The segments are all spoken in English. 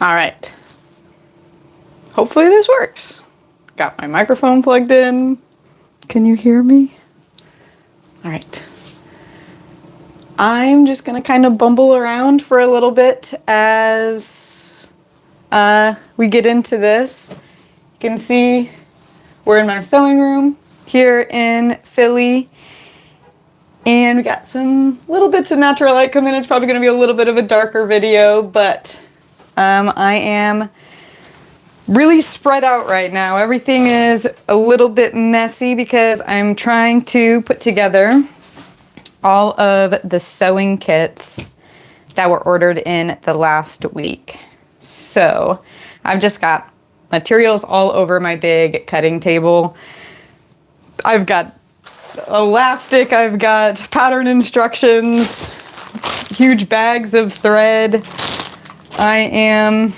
All right. Hopefully this works. Got my microphone plugged in. Can you hear me? All right. I'm just gonna kind of bumble around for a little bit as we get into this. You can see we're in my sewing room here in Philly. And we got some little bits of natural light coming in. It's probably gonna be a little bit of a darker video, but I am really spread out right now. Everything is a little bit messy because I'm trying to put together all of the sewing kits that were ordered in the last week. So I've just got materials all over my big cutting table. I've got elastic, I've got pattern instructions, huge bags of thread. I am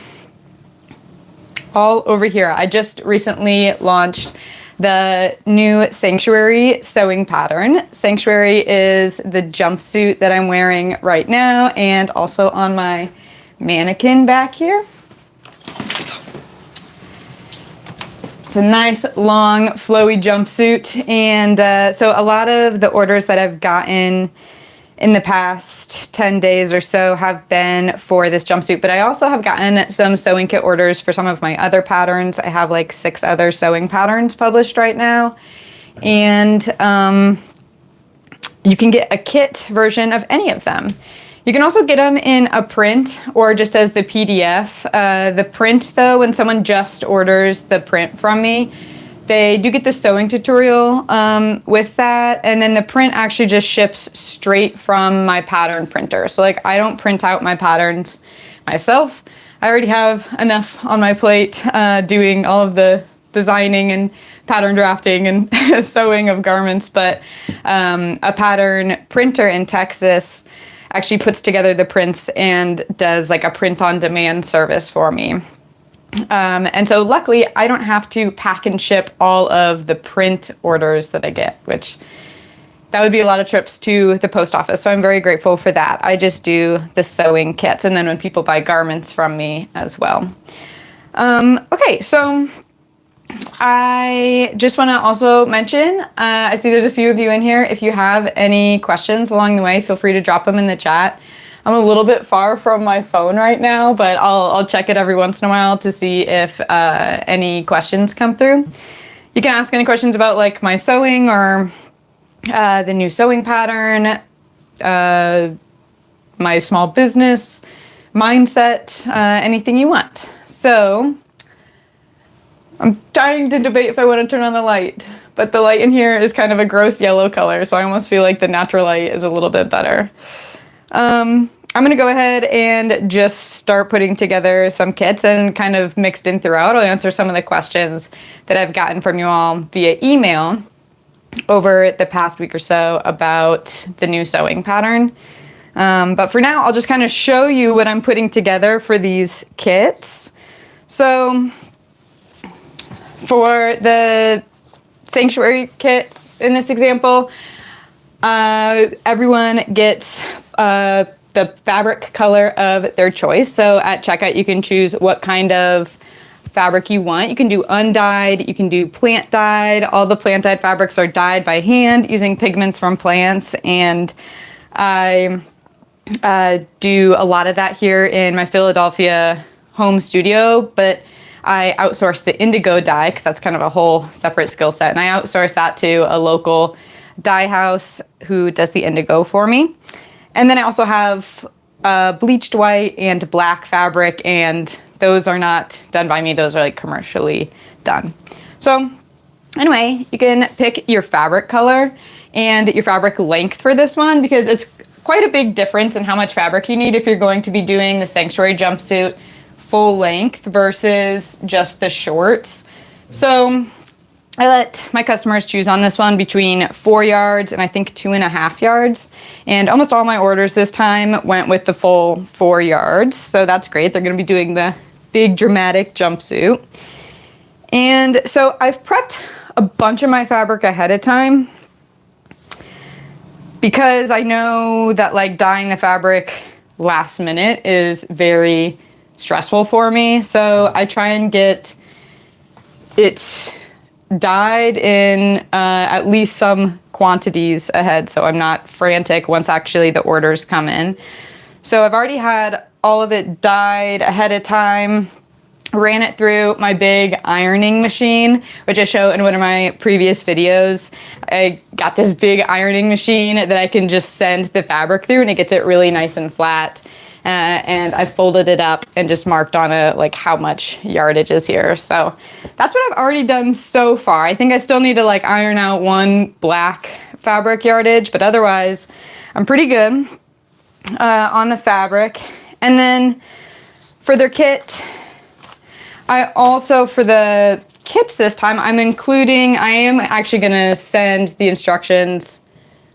all over here. I just recently launched the new Sanctuary sewing pattern. Sanctuary is the jumpsuit that I'm wearing right now and also on my mannequin back here. It's a nice, long, flowy jumpsuit, and so a lot of the orders that I've gotten in the past 10 days or so have been for this jumpsuit, but I also have gotten some sewing kit orders for some of my other patterns. I have like 6 other sewing patterns published right now, and you can get a kit version of any of them. You can also get them in a print or just as the PDF. The print though, when someone just orders the print from me, they do get the sewing tutorial with that, and then the print actually just ships straight from my pattern printer. So like I don't print out my patterns myself. I already have enough on my plate doing all of the designing and pattern drafting and sewing of garments, but a pattern printer in Texas actually puts together the prints and does like a print on demand service for me. And so luckily I don't have to pack and ship all of the print orders that I get, which that would be a lot of trips to the post office. So I'm very grateful for that. I just do the sewing kits and then when people buy garments from me as well. Okay, so I just want to also mention, I see there's a few of you in here. If you have any questions along the way, feel free to drop them in the chat. I'm a little bit far from my phone right now, but I'll check it every once in a while to see if any questions come through. You can ask any questions about like my sewing or the new sewing pattern, my small business, mindset, anything you want. So I'm trying to debate if I want to turn on the light, but the light in here is kind of a gross yellow color, so I almost feel like the natural light is a little bit better. I'm going to go ahead and just start putting together some kits, and kind of mixed in throughout, I'll answer some of the questions that I've gotten from you all via email over the past week or so about the new sewing pattern. But for now, I'll just kind of show you what I'm putting together for these kits. So for the Sanctuary kit in this example, everyone gets the fabric color of their choice. So at checkout, you can choose what kind of fabric you want. You can do undyed, you can do plant dyed. All the plant dyed fabrics are dyed by hand using pigments from plants, and I do a lot of that here in my Philadelphia home studio, but I outsource the indigo dye because that's kind of a whole separate skill set, and I outsource that to a local dye house who does the indigo for me. And then I also have bleached white and black fabric, and those are not done by me. Those are like commercially done. So anyway, you can pick your fabric color and your fabric length for this one, because it's quite a big difference in how much fabric you need if you're going to be doing the Sanctuary jumpsuit full length versus just the shorts. So I let my customers choose on this one between 4 yards and I think 2.5 yards. And almost all my orders this time went with the full 4 yards. So that's great. They're going to be doing the big dramatic jumpsuit. And so I've prepped a bunch of my fabric ahead of time because I know that like dyeing the fabric last minute is very stressful for me. So I try and get it dyed in at least some quantities ahead, so I'm not frantic once actually the orders come in. So I've already had all of it dyed ahead of time, ran it through my big ironing machine, which I show in one of my previous videos. I got this big ironing machine that I can just send the fabric through, and it gets it really nice and flat. And I folded it up and just marked on it like how much yardage is here. So that's what I've already done so far. I think I still need to like iron out one black fabric yardage, but otherwise I'm pretty good on the fabric. And then for their kit, I also, for the kits this time, I am actually gonna send the instructions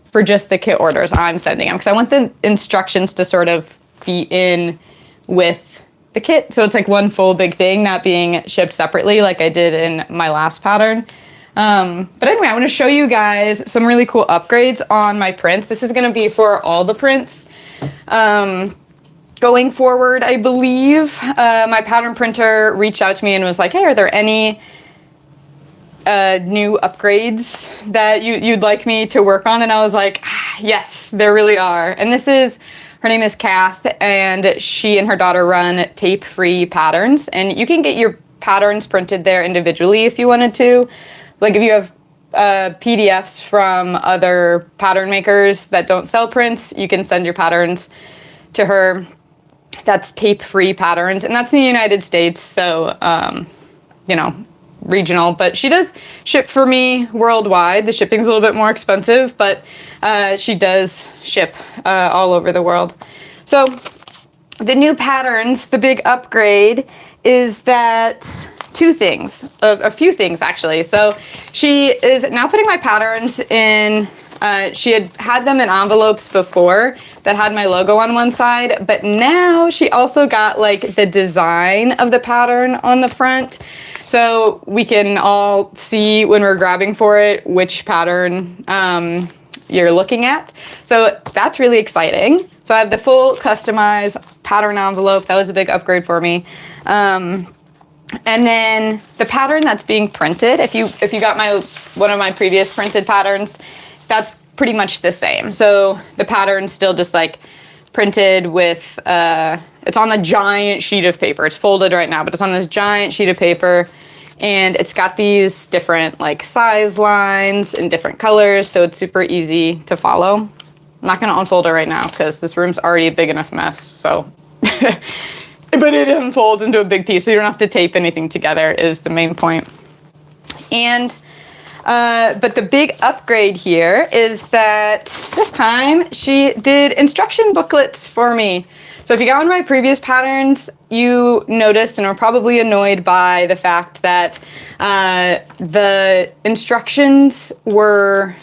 for just the kit orders. I'm sending them because I want the instructions to sort of be in with the kit. So it's like one full big thing, not being shipped separately like I did in my last pattern. But anyway, I want to show you guys some really cool upgrades on my prints. This is going to be for all the prints. Going forward, I believe my pattern printer reached out to me and was like, hey, are there any new upgrades that you'd like me to work on? And I was like, yes, there really are. And her name is Kath, and she and her daughter run tape-free patterns. And you can get your patterns printed there individually if you wanted to. Like if you have PDFs from other pattern makers that don't sell prints, you can send your patterns to her. That's tape-free patterns, and that's in the United States, so, regional. But she does ship for me worldwide. The shipping's a little bit more expensive, but she does ship all over the world. So the new patterns, the big upgrade is that a few things actually. So she is now putting my patterns in, she had them in envelopes before that had my logo on one side, but now she also got like the design of the pattern on the front. So we can all see when we're grabbing for it which pattern you're looking at. So that's really exciting. So I have the full customized pattern envelope. That was a big upgrade for me. And then the pattern that's being printed, if you got one of my previous printed patterns, that's pretty much the same. So the pattern's still just like printed with, it's on a giant sheet of paper. It's folded right now, but it's on this giant sheet of paper, and it's got these different like size lines in different colors, so it's super easy to follow. I'm not gonna unfold it right now because this room's already a big enough mess, so. But it unfolds into a big piece, so you don't have to tape anything together is the main point. And, but the big upgrade here is that this time she did instruction booklets for me. So if you got one of my previous patterns, you noticed and are probably annoyed by the fact that the instructions were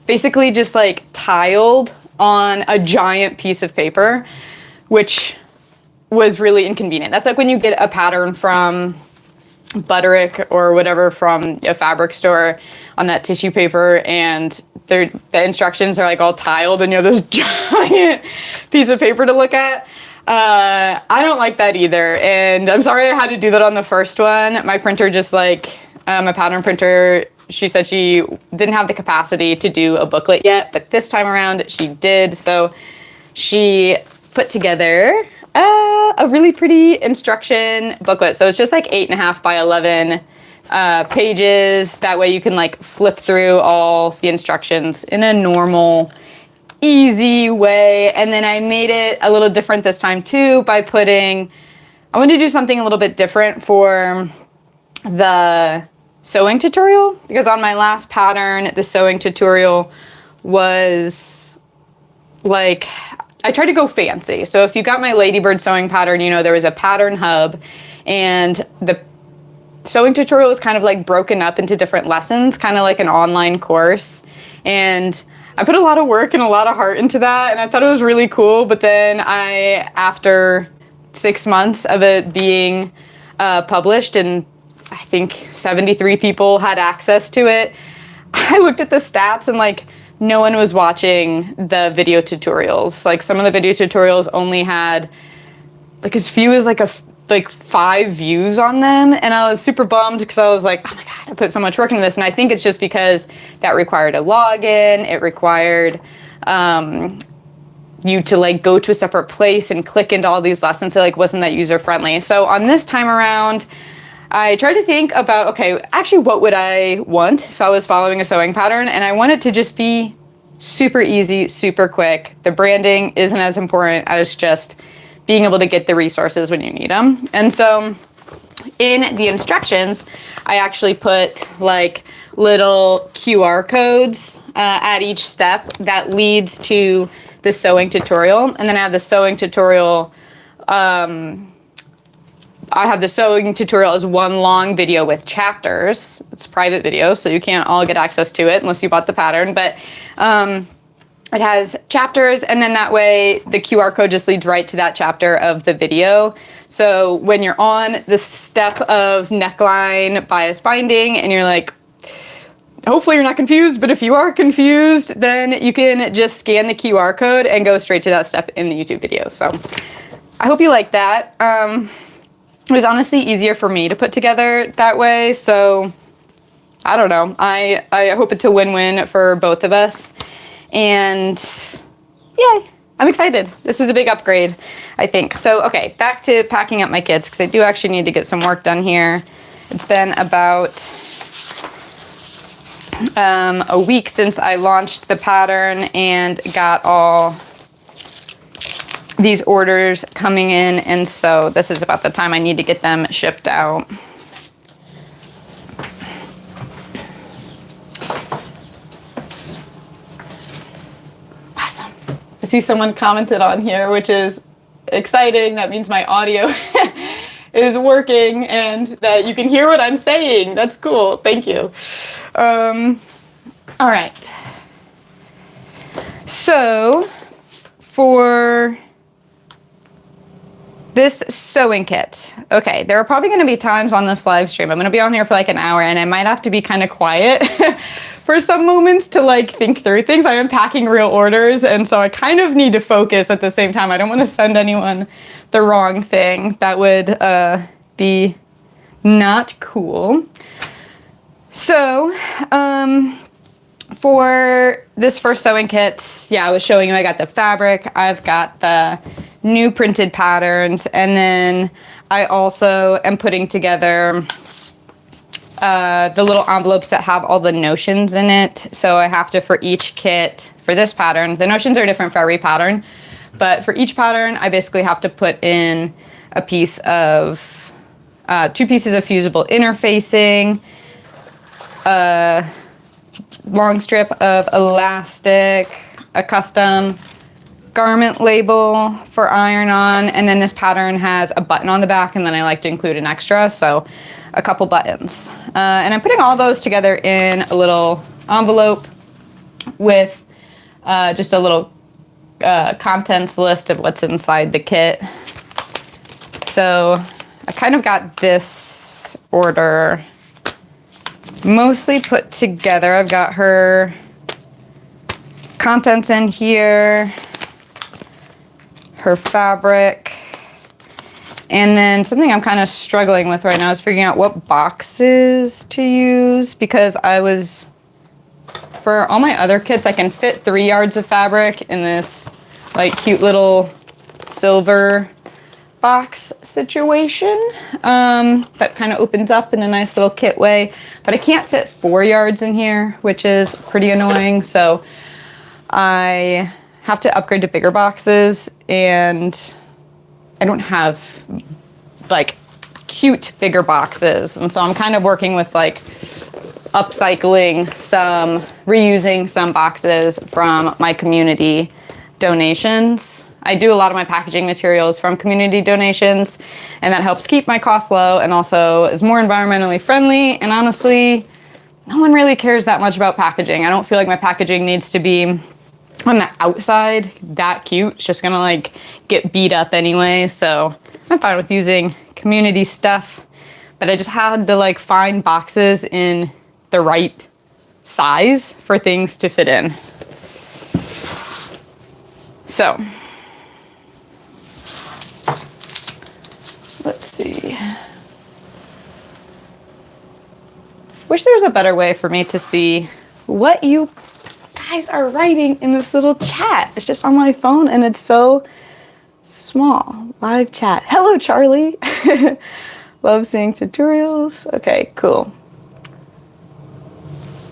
basically just like tiled on a giant piece of paper, which was really inconvenient. That's like when you get a pattern from Butterick or whatever from a fabric store on that tissue paper, and the instructions are like all tiled and you have this giant piece of paper to look at. I don't like that either, and I'm sorry I had to do that on the first one. My printer just like, my pattern printer, she said she didn't have the capacity to do a booklet yet, but this time around she did. So she put together a really pretty instruction booklet. So it's just like 8.5 by 11 pages. That way you can like flip through all the instructions in a normal, easy way. And then I made it a little different this time too by I wanted to do something a little bit different for the sewing tutorial, because on my last pattern, the sewing tutorial was like, I tried to go fancy. So if you got my Ladybird sewing pattern, you know there was a pattern hub, and the sewing tutorial was kind of like broken up into different lessons, kind of like an online course. And I put a lot of work and a lot of heart into that, and I thought it was really cool. But then after 6 months of it being published, and I think 73 people had access to it, I looked at the stats and like, no one was watching the video tutorials. Like some of the video tutorials only had like as few as like 5 views on them, and I was super bummed because I was like, oh my god, I put so much work into this. And I think it's just because that required a login. It required you to like go to a separate place and click into all these lessons. So like wasn't that user friendly. So on this time around, I tried to think about, okay, actually what would I want if I was following a sewing pattern? And I want it to just be super easy, super quick. The branding isn't as important as just being able to get the resources when you need them. And so in the instructions, I actually put like little QR codes at each step that leads to the sewing tutorial. And then I have the sewing tutorial, as one long video with chapters. It's private video, so you can't all get access to it unless you bought the pattern. But it has chapters, and then that way the QR code just leads right to that chapter of the video. So when you're on the step of neckline bias binding and you're like, hopefully you're not confused, but if you are confused, then you can just scan the QR code and go straight to that step in the YouTube video. So I hope you like that. It was honestly easier for me to put together that way, so I don't know. I hope it's a win-win for both of us. And yay, I'm excited. This was a big upgrade, I think. So, okay, back to packing up my kits, because I do actually need to get some work done here. It's been about a week since I launched the pattern and got all these orders coming in, and so this is about the time I need to get them shipped out. Awesome. I see someone commented on here, which is exciting. That means my audio is working and that you can hear what I'm saying. That's cool. Thank you. All right. So for this sewing kit, okay, there are probably going to be times on this live stream I'm going to be on here for like an hour and I might have to be kind of quiet for some moments to like think through things. I am packing real orders, and so I kind of need to focus at the same time. I don't want to send anyone the wrong thing. That would be not cool. So for this first sewing kit, yeah, I was showing you I got the fabric, I've got the new printed patterns, and then I also am putting together the little envelopes that have all the notions in it. So I have to, for each kit, for this pattern, the notions are different for every pattern, but for each pattern, I basically have to put in a piece of, 2 pieces of fusible interfacing, a long strip of elastic, a custom garment label for iron-on, and then this pattern has a button on the back, and then I like to include an extra, so a couple buttons. And I'm putting all those together in a little envelope with just a little contents list of what's inside the kit. So I kind of got this order mostly put together. I've got her contents in here, her fabric, and then something I'm kind of struggling with right now is figuring out what boxes to use, because for all my other kits, I can fit 3 yards of fabric in this like cute little silver box situation that kind of opens up in a nice little kit way, but I can't fit 4 yards in here, which is pretty annoying. So I have to upgrade to bigger boxes, and I don't have like cute bigger boxes, and so I'm kind of working with like upcycling reusing some boxes from my community donations. I do a lot of my packaging materials from community donations, and that helps keep my costs low and also is more environmentally friendly. And honestly, no one really cares that much about packaging. I don't feel like my packaging needs to be on the outside that cute. It's just gonna like get beat up anyway, so I'm fine with using community stuff. But I just had to like find boxes in the right size for things to fit in. So wish there was a better way for me to see what you guys are writing in this little chat. It's just on my phone and it's so small. Live chat. Hello, Charlie. Love seeing tutorials. Okay, cool.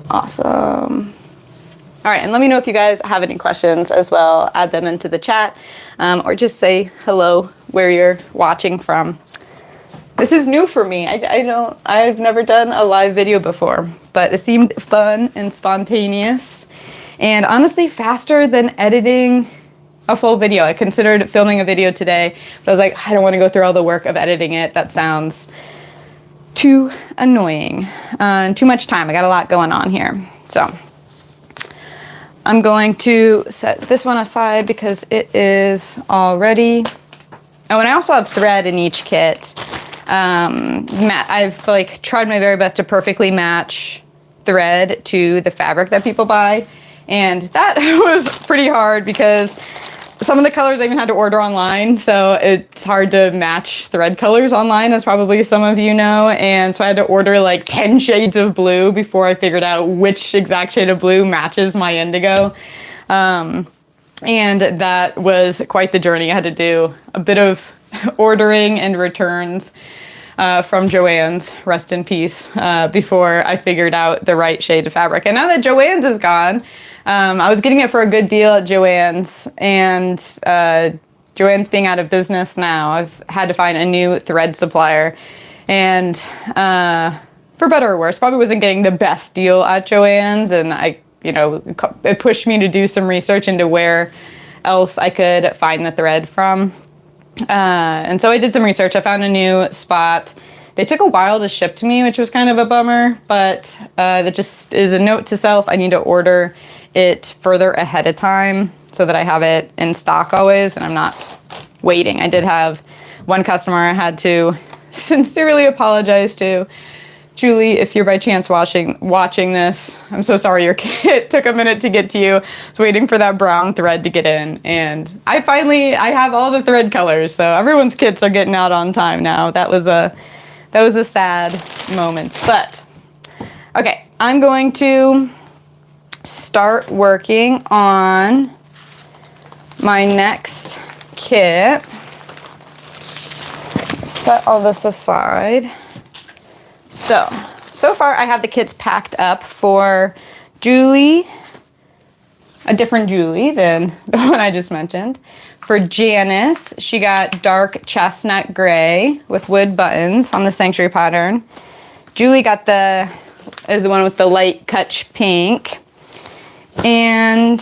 Awesome. All right, and let me know if you guys have any questions as well. Add them into the chat, or just say hello where you're watching from. This is new for me. I've never done a live video before, but it seemed fun and spontaneous, and honestly faster than editing a full video. I considered filming a video today, but I was like, I don't want to go through all the work of editing it. That sounds too annoying, and too much time. I got a lot going on here, so. I'm going to set this one aside because it is all ready. Oh, and I also have thread in each kit. I've like tried my very best to perfectly match thread to the fabric that people buy. And that was pretty hard because some of the colors I even had to order online, so it's hard to match thread colors online, as probably some of you know. And so I had to order like 10 shades of blue before I figured out which exact shade of blue matches my indigo. And that was quite the journey. I had to do a bit of ordering and returns from Joann's, rest in peace, before I figured out the right shade of fabric. And now that Joann's is gone, I was getting it for a good deal at Joann's, and Joann's being out of business now, I've had to find a new thread supplier. And for better or worse, probably wasn't getting the best deal at Joann's, and it pushed me to do some research into where else I could find the thread from. And so I did some research. I found a new spot. They took a while to ship to me, which was kind of a bummer, but that just is a note to self. I need to order it further ahead of time so that I have it in stock always and I'm not waiting. I did have one customer I had to sincerely apologize to. Julie, if you're by chance watching this, I'm so sorry your kit took a minute to get to you. I was waiting for that brown thread to get in, and I have all the thread colors, so everyone's kits are getting out on time now. That was a sad moment, but okay, I'm going to start working on my next kit. Set all this aside. So far I have the kits packed up for Julie, a different Julie than the one I just mentioned. For Janice, she got dark chestnut gray with wood buttons on the sanctuary pattern. Julie got the one with the light Kutch pink. And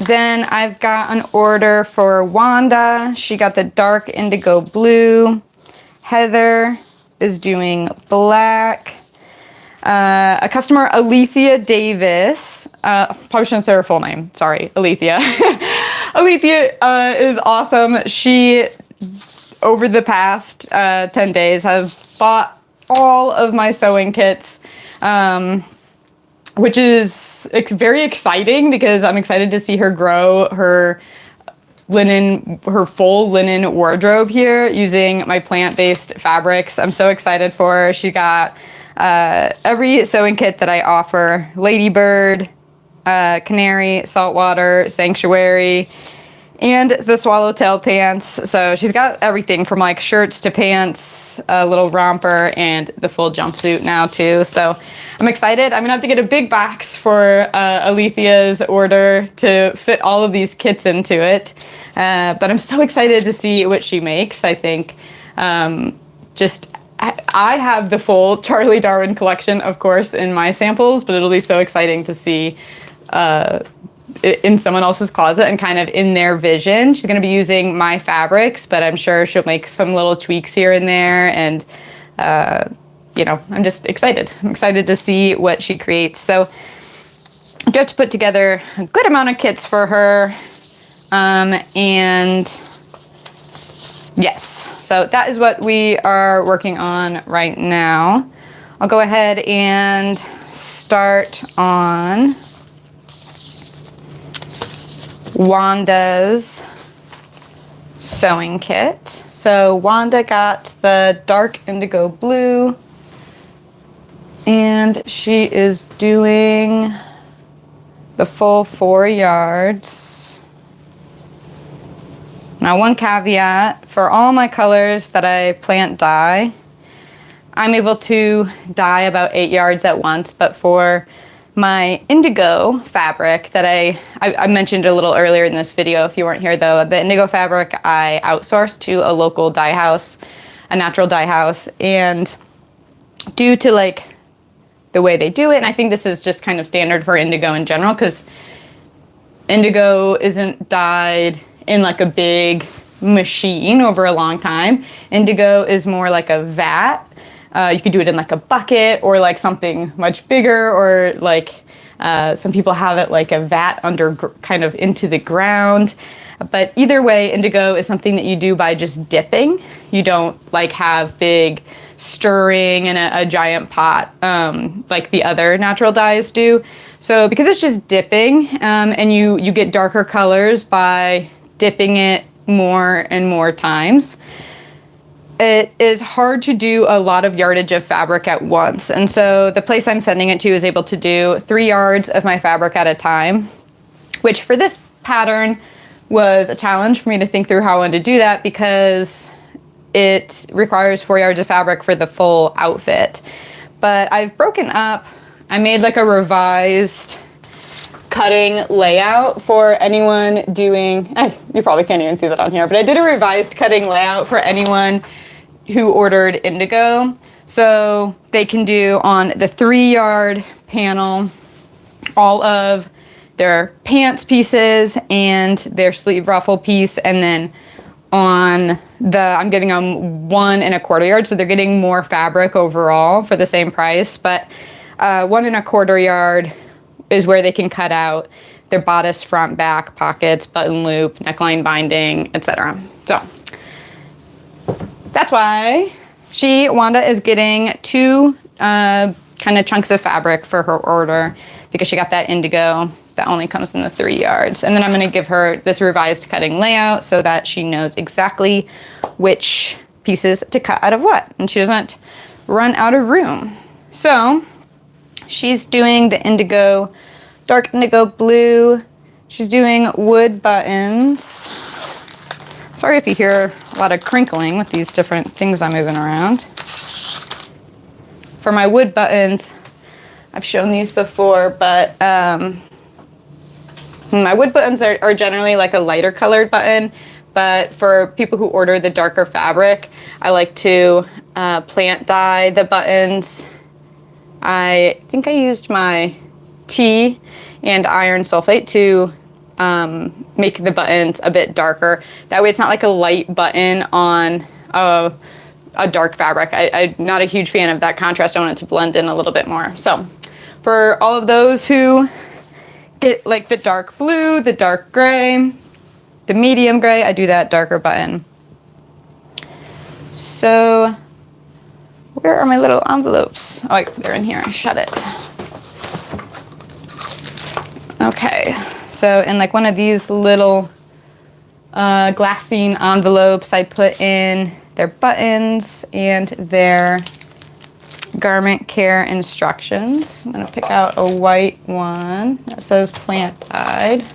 then I've got an order for Wanda. She got the dark indigo blue. Heather is doing black. A customer, Alethea Davis, probably shouldn't say her full name, sorry, Alethea. Alethea is awesome. She, over the past 10 days, has bought all of my sewing kits, which is very exciting because I'm excited to see her grow her full linen wardrobe here using my plant-based fabrics. I'm so excited for her. She got every sewing kit that I offer: Ladybird, Canary, Saltwater, Sanctuary, and the Swallowtail pants. So she's got everything from like shirts to pants, a little romper, and the full jumpsuit now too. So I'm excited. I'm gonna have to get a big box for Alethea's order to fit all of these kits into it. But I'm so excited to see what she makes. I think I have the full Charlie Darwin collection, of course, in my samples, but it'll be so exciting to see in someone else's closet and kind of in their vision. She's going to be using my fabrics, but I'm sure she'll make some little tweaks here and there. And, I'm just excited. I'm excited to see what she creates. So I do have to put together a good amount of kits for her. And yes, so that is what we are working on right now. I'll go ahead and start on Wanda's sewing kit. So Wanda got the dark indigo blue. And she is doing the full 4 yards. Now, one caveat, for all my colors that I plant dye, I'm able to dye about 8 yards at once, but for my indigo fabric that I mentioned a little earlier in this video, if you weren't here though, the indigo fabric I outsourced to a local dye house, a natural dye house, and due to like the way they do it, and I think this is just kind of standard for indigo in general, because indigo isn't dyed in like a big machine over a long time. Indigo is more like a vat. You could do it in like a bucket or like something much bigger, or like some people have it like a vat under kind of into the ground. But either way, indigo is something that you do by just dipping. You don't like have big stirring in a giant pot like the other natural dyes do. So because it's just dipping, and you get darker colors by dipping it more and more times, it is hard to do a lot of yardage of fabric at once. And so the place I'm sending it to is able to do 3 yards of my fabric at a time, which for this pattern was a challenge for me to think through how I wanted to do that, because it requires 4 yards of fabric for the full outfit. But I've broken up, I made like a revised cutting layout for anyone doing, you probably can't even see that on here, but I did a revised cutting layout for anyone who ordered indigo. So they can do on the 3 yard panel all of their pants pieces and their sleeve ruffle piece, and then on I'm giving them 1 1/4 yards, so they're getting more fabric overall for the same price, but 1 1/4 yard is where they can cut out their bodice, front, back, pockets, button loop, neckline binding, etc. So that's why Wanda is getting 2 kind of chunks of fabric for her order, because she got that indigo that only comes in the 3 yards. And then I'm going to give her this revised cutting layout so that she knows exactly which pieces to cut out of what, and she doesn't run out of room. So she's doing the indigo, dark indigo blue. She's doing wood buttons. Sorry if you hear a lot of crinkling with these different things I'm moving around. For my wood buttons, I've shown these before, but my wood buttons are generally like a lighter colored button, but for people who order the darker fabric, I like to plant dye the buttons. I think I used my tea and iron sulfate to make the buttons a bit darker. That way it's not like a light button on a dark fabric. I'm not a huge fan of that contrast. I want it to blend in a little bit more. So for all of those who get like the dark blue, the dark gray, the medium gray, I do that darker button. So where are my little envelopes? Oh, they're in here. I shut it. Okay, so in like one of these little glassine envelopes, I put in their buttons and their garment care instructions. I'm going to pick out a white one that says plant dyed.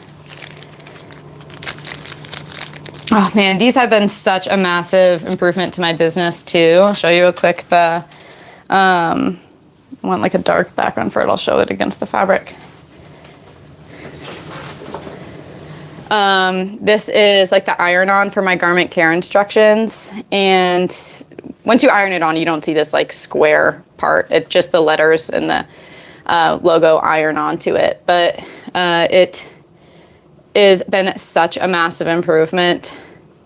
Oh man, these have been such a massive improvement to my business too. I'll show you real quick. I want like a dark background for it. I'll show it against the fabric. This is like the iron-on for my garment care instructions, and once you iron it on, you don't see this like square part. It's just the letters and the logo iron onto it, but it has been such a massive improvement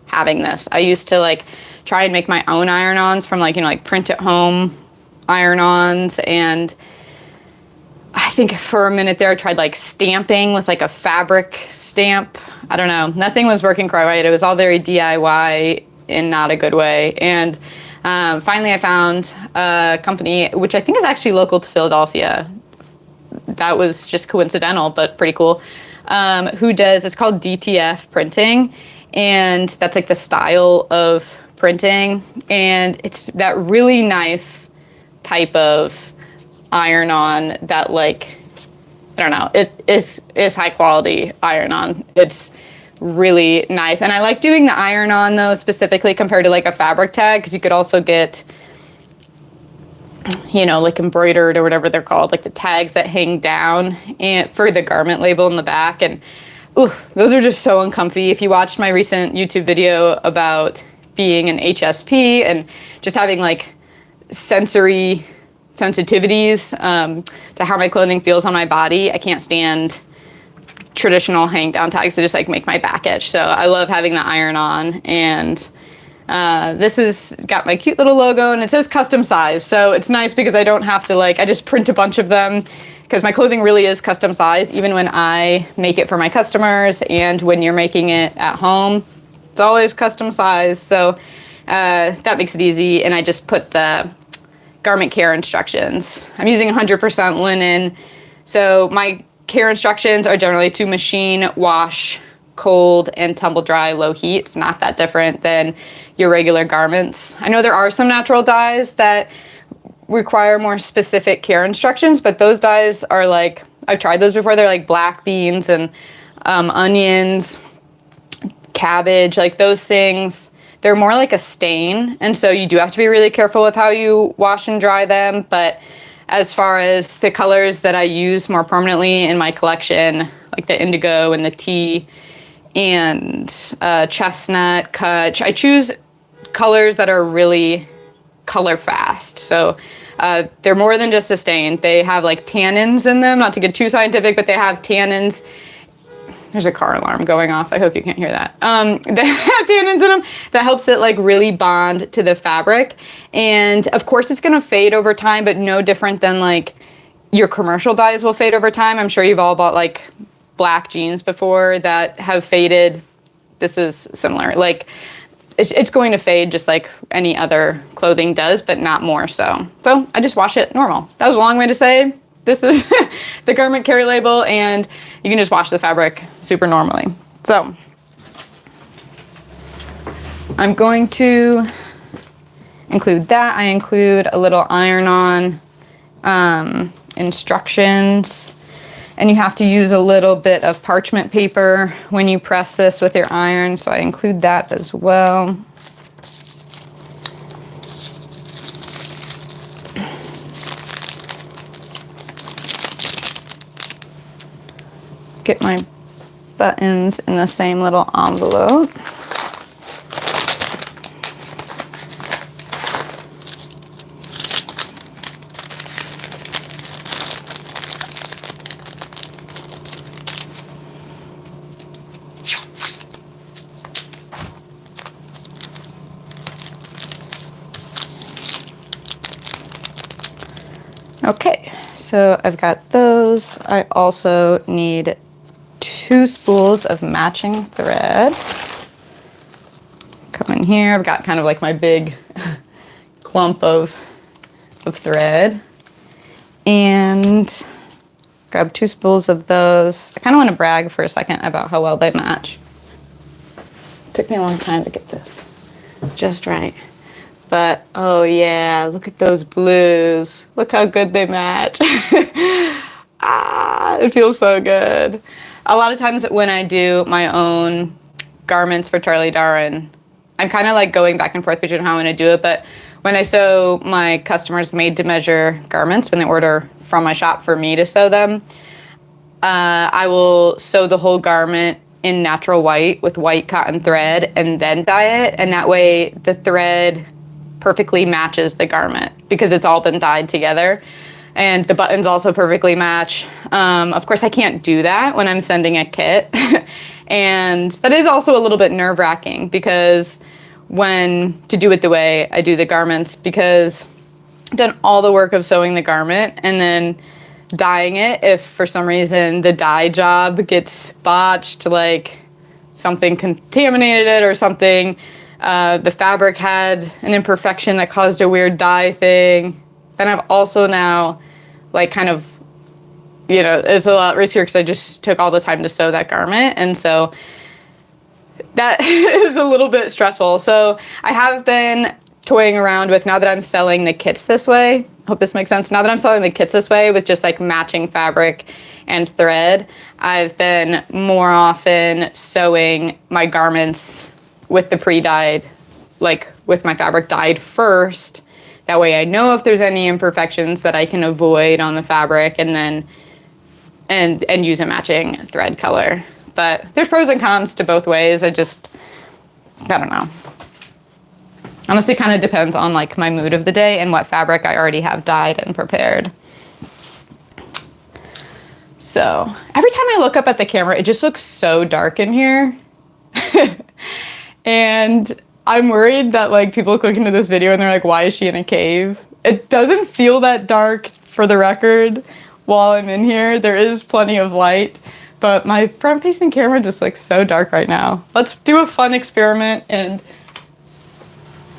having this. I used to like try and make my own iron-ons from like, like print at home iron-ons, and I think for a minute there I tried like stamping with like a fabric stamp. I don't know, nothing was working quite right. It was all very DIY in not a good way. And finally I found a company, which I think is actually local to Philadelphia. That was just coincidental, but pretty cool. Who does, it's called DTF printing, and that's like the style of printing, and it's that really nice type of iron-on that, like, I don't know, it is high quality iron-on. It's really nice. And I like doing the iron-on, though, specifically compared to like a fabric tag, because you could also get, you know, like embroidered or whatever they're called, like the tags that hang down and for the garment label in the back. And ooh, those are just so uncomfy. If you watched my recent YouTube video about being an HSP and just having like sensory sensitivities to how my clothing feels on my body, I can't stand traditional hang down tags that just like make my back itch. So I love having the iron-on, and this has got my cute little logo, and it says custom size. So it's nice because I don't have to like, I just print a bunch of them, because my clothing really is custom size, even when I make it for my customers and when you're making it at home, it's always custom size. So that makes it easy. And I just put the garment care instructions. I'm using 100% linen. So my care instructions are generally to machine, wash, cold, and tumble dry low heat. It's not that different than your regular garments. I know there are some natural dyes that require more specific care instructions, but those dyes are like, I've tried those before. They're like black beans and onions, cabbage, like those things. They're more like a stain, and so you do have to be really careful with how you wash and dry them. But as far as the colors that I use more permanently in my collection, like the indigo and the tea and chestnut, kutch, I choose colors that are really color fast. So they're more than just a stain. They have like tannins in them, not to get too scientific, but they have tannins. There's a car alarm going off. I hope you can't hear that. They have tannins in them that helps it like really bond to the fabric. And of course it's gonna fade over time, but no different than like your commercial dyes will fade over time. I'm sure you've all bought like black jeans before that have faded. This is similar. Like it's going to fade just like any other clothing does, but not more so. So I just wash it normal. That was a long way to say this is the garment care label, and you can just wash the fabric super normally. So I'm going to include that. I include a little iron-on instructions, and you have to use a little bit of parchment paper when you press this with your iron, so I include that as well. Get my buttons in the same little envelope. Okay, so I've got those. I also need 2 spools of matching thread. Come in here. I've got kind of like my big clump of thread. And grab 2 spools of those. I kind of want to brag for a second about how well they match. It took me a long time to get this just right. But, oh yeah, look at those blues. Look how good they match. It feels so good. A lot of times when I do my own garments for Charlie Darwin, I'm kind of like going back and forth between how I'm going to do it. But when I sew my customers made-to-measure garments, when they order from my shop for me to sew them, I will sew the whole garment in natural white with white cotton thread and then dye it. And that way the thread perfectly matches the garment because it's all been dyed together. And the buttons also perfectly match. Of course, I can't do that when I'm sending a kit. And that is also a little bit nerve-wracking because to do it the way I do the garments, because I've done all the work of sewing the garment and then dyeing it. If for some reason the dye job gets botched, like something contaminated it or something, the fabric had an imperfection that caused a weird dye thing, then I've also now like kind of, you know, it's a lot riskier because I just took all the time to sew that garment. And so that is a little bit stressful. So I have been toying around with, now that I'm selling the kits this way, hope this makes sense. Now that I'm selling the kits this way with just like matching fabric and thread, I've been more often sewing my garments with the pre-dyed, like with my fabric dyed first. That way I know if there's any imperfections that I can avoid on the fabric, and then and use a matching thread color. But there's pros and cons to both ways. I don't know. Honestly, kind of depends on like my mood of the day and what fabric I already have dyed and prepared. So every time I look up at the camera, it just looks so dark in here. And I'm worried that like people click into this video and they're like, why is she in a cave? It doesn't feel that dark, for the record, while I'm in here. There is plenty of light, but my front-facing camera just looks so dark right now. Let's do a fun experiment. And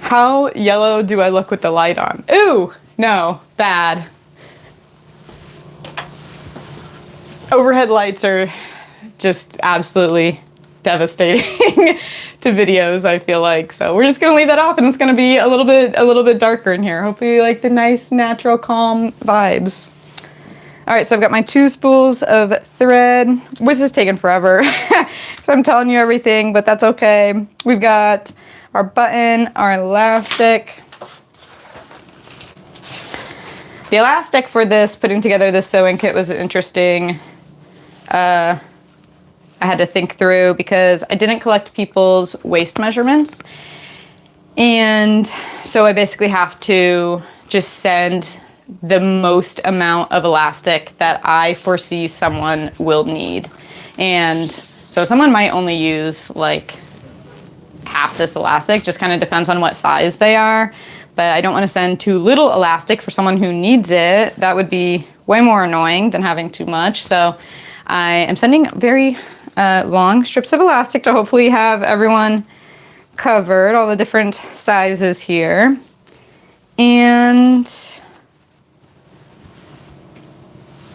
how yellow do I look with the light on? Ooh, no, bad. Overhead lights are just absolutely devastating to videos, I feel like. So we're just gonna leave that off, and it's gonna be a little bit darker in here. Hopefully you like the nice, natural, calm vibes. All right, so I've got my 2 spools of thread. This is taking forever, so I'm telling you everything, but that's okay. We've got our button, our elastic. The elastic for this, putting together this sewing kit, was interesting. I had to think through because I didn't collect people's waist measurements. And so I basically have to just send the most amount of elastic that I foresee someone will need. And so someone might only use like half this elastic, just kind of depends on what size they are. But I don't want to send too little elastic for someone who needs it. That would be way more annoying than having too much. So I am sending very long strips of elastic to hopefully have everyone covered, all the different sizes here. And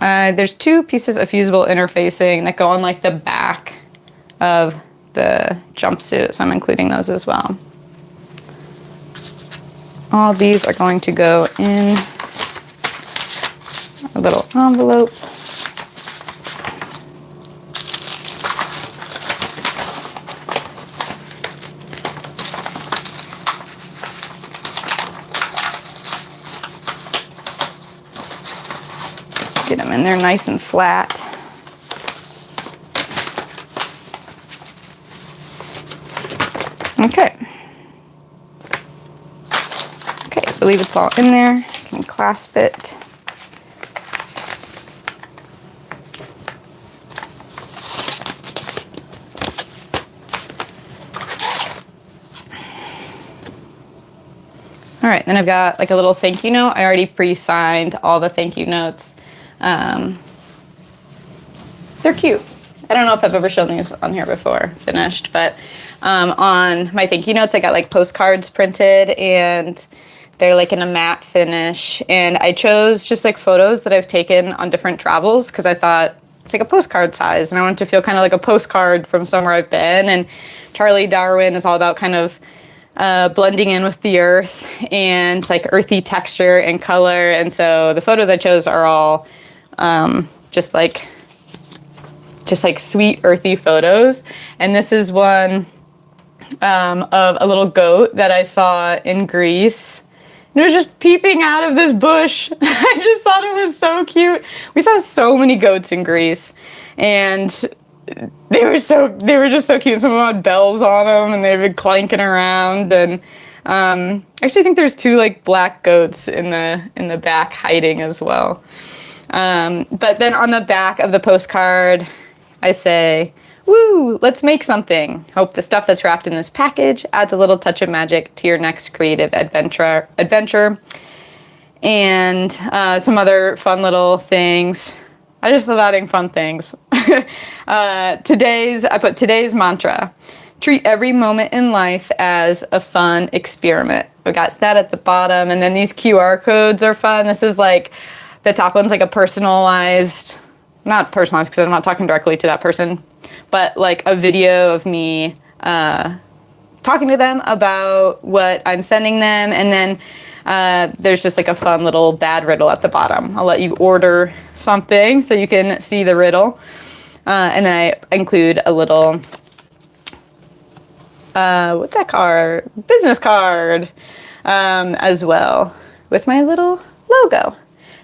there's 2 pieces of fusible interfacing that go on like the back of the jumpsuit, so I'm including those as well. All these are going to go in a little envelope. Get them in there nice and flat. Okay. Okay, I believe it's all in there. I can clasp it. All right, then I've got like a little thank you note. I already pre-signed all the thank you notes. They're cute. I don't know if I've ever shown these on here before, finished, but on my thank you notes, I got like postcards printed, and they're like in a matte finish. And I chose just like photos that I've taken on different travels because I thought it's like a postcard size, and I wanted to feel kind of like a postcard from somewhere I've been. And Charlie Darwin is all about kind of blending in with the earth and like earthy texture and color. And so the photos I chose are all just like sweet earthy photos. And this is one of a little goat that I saw in Greece. And it was just peeping out of this bush. I just thought it was so cute. We saw so many goats in Greece, and they were just so cute. Some of them had bells on them, and they've been clanking around. And I actually think there's 2 like black goats in the back hiding as well. But then on the back of the postcard, I say, "Woo, let's make something. Hope the stuff that's wrapped in this package adds a little touch of magic to your next creative adventure." And some other fun little things. I just love adding fun things. I put today's mantra: treat every moment in life as a fun experiment. We got that at the bottom, and then these QR codes are fun. This is like, the top one's like a personalized, not personalized because I'm not talking directly to that person, but like a video of me talking to them about what I'm sending them. And then there's just like a fun little bad riddle at the bottom. I'll let you order something so you can see the riddle. And then I include a little, what's that card? Business card, as well with my little logo.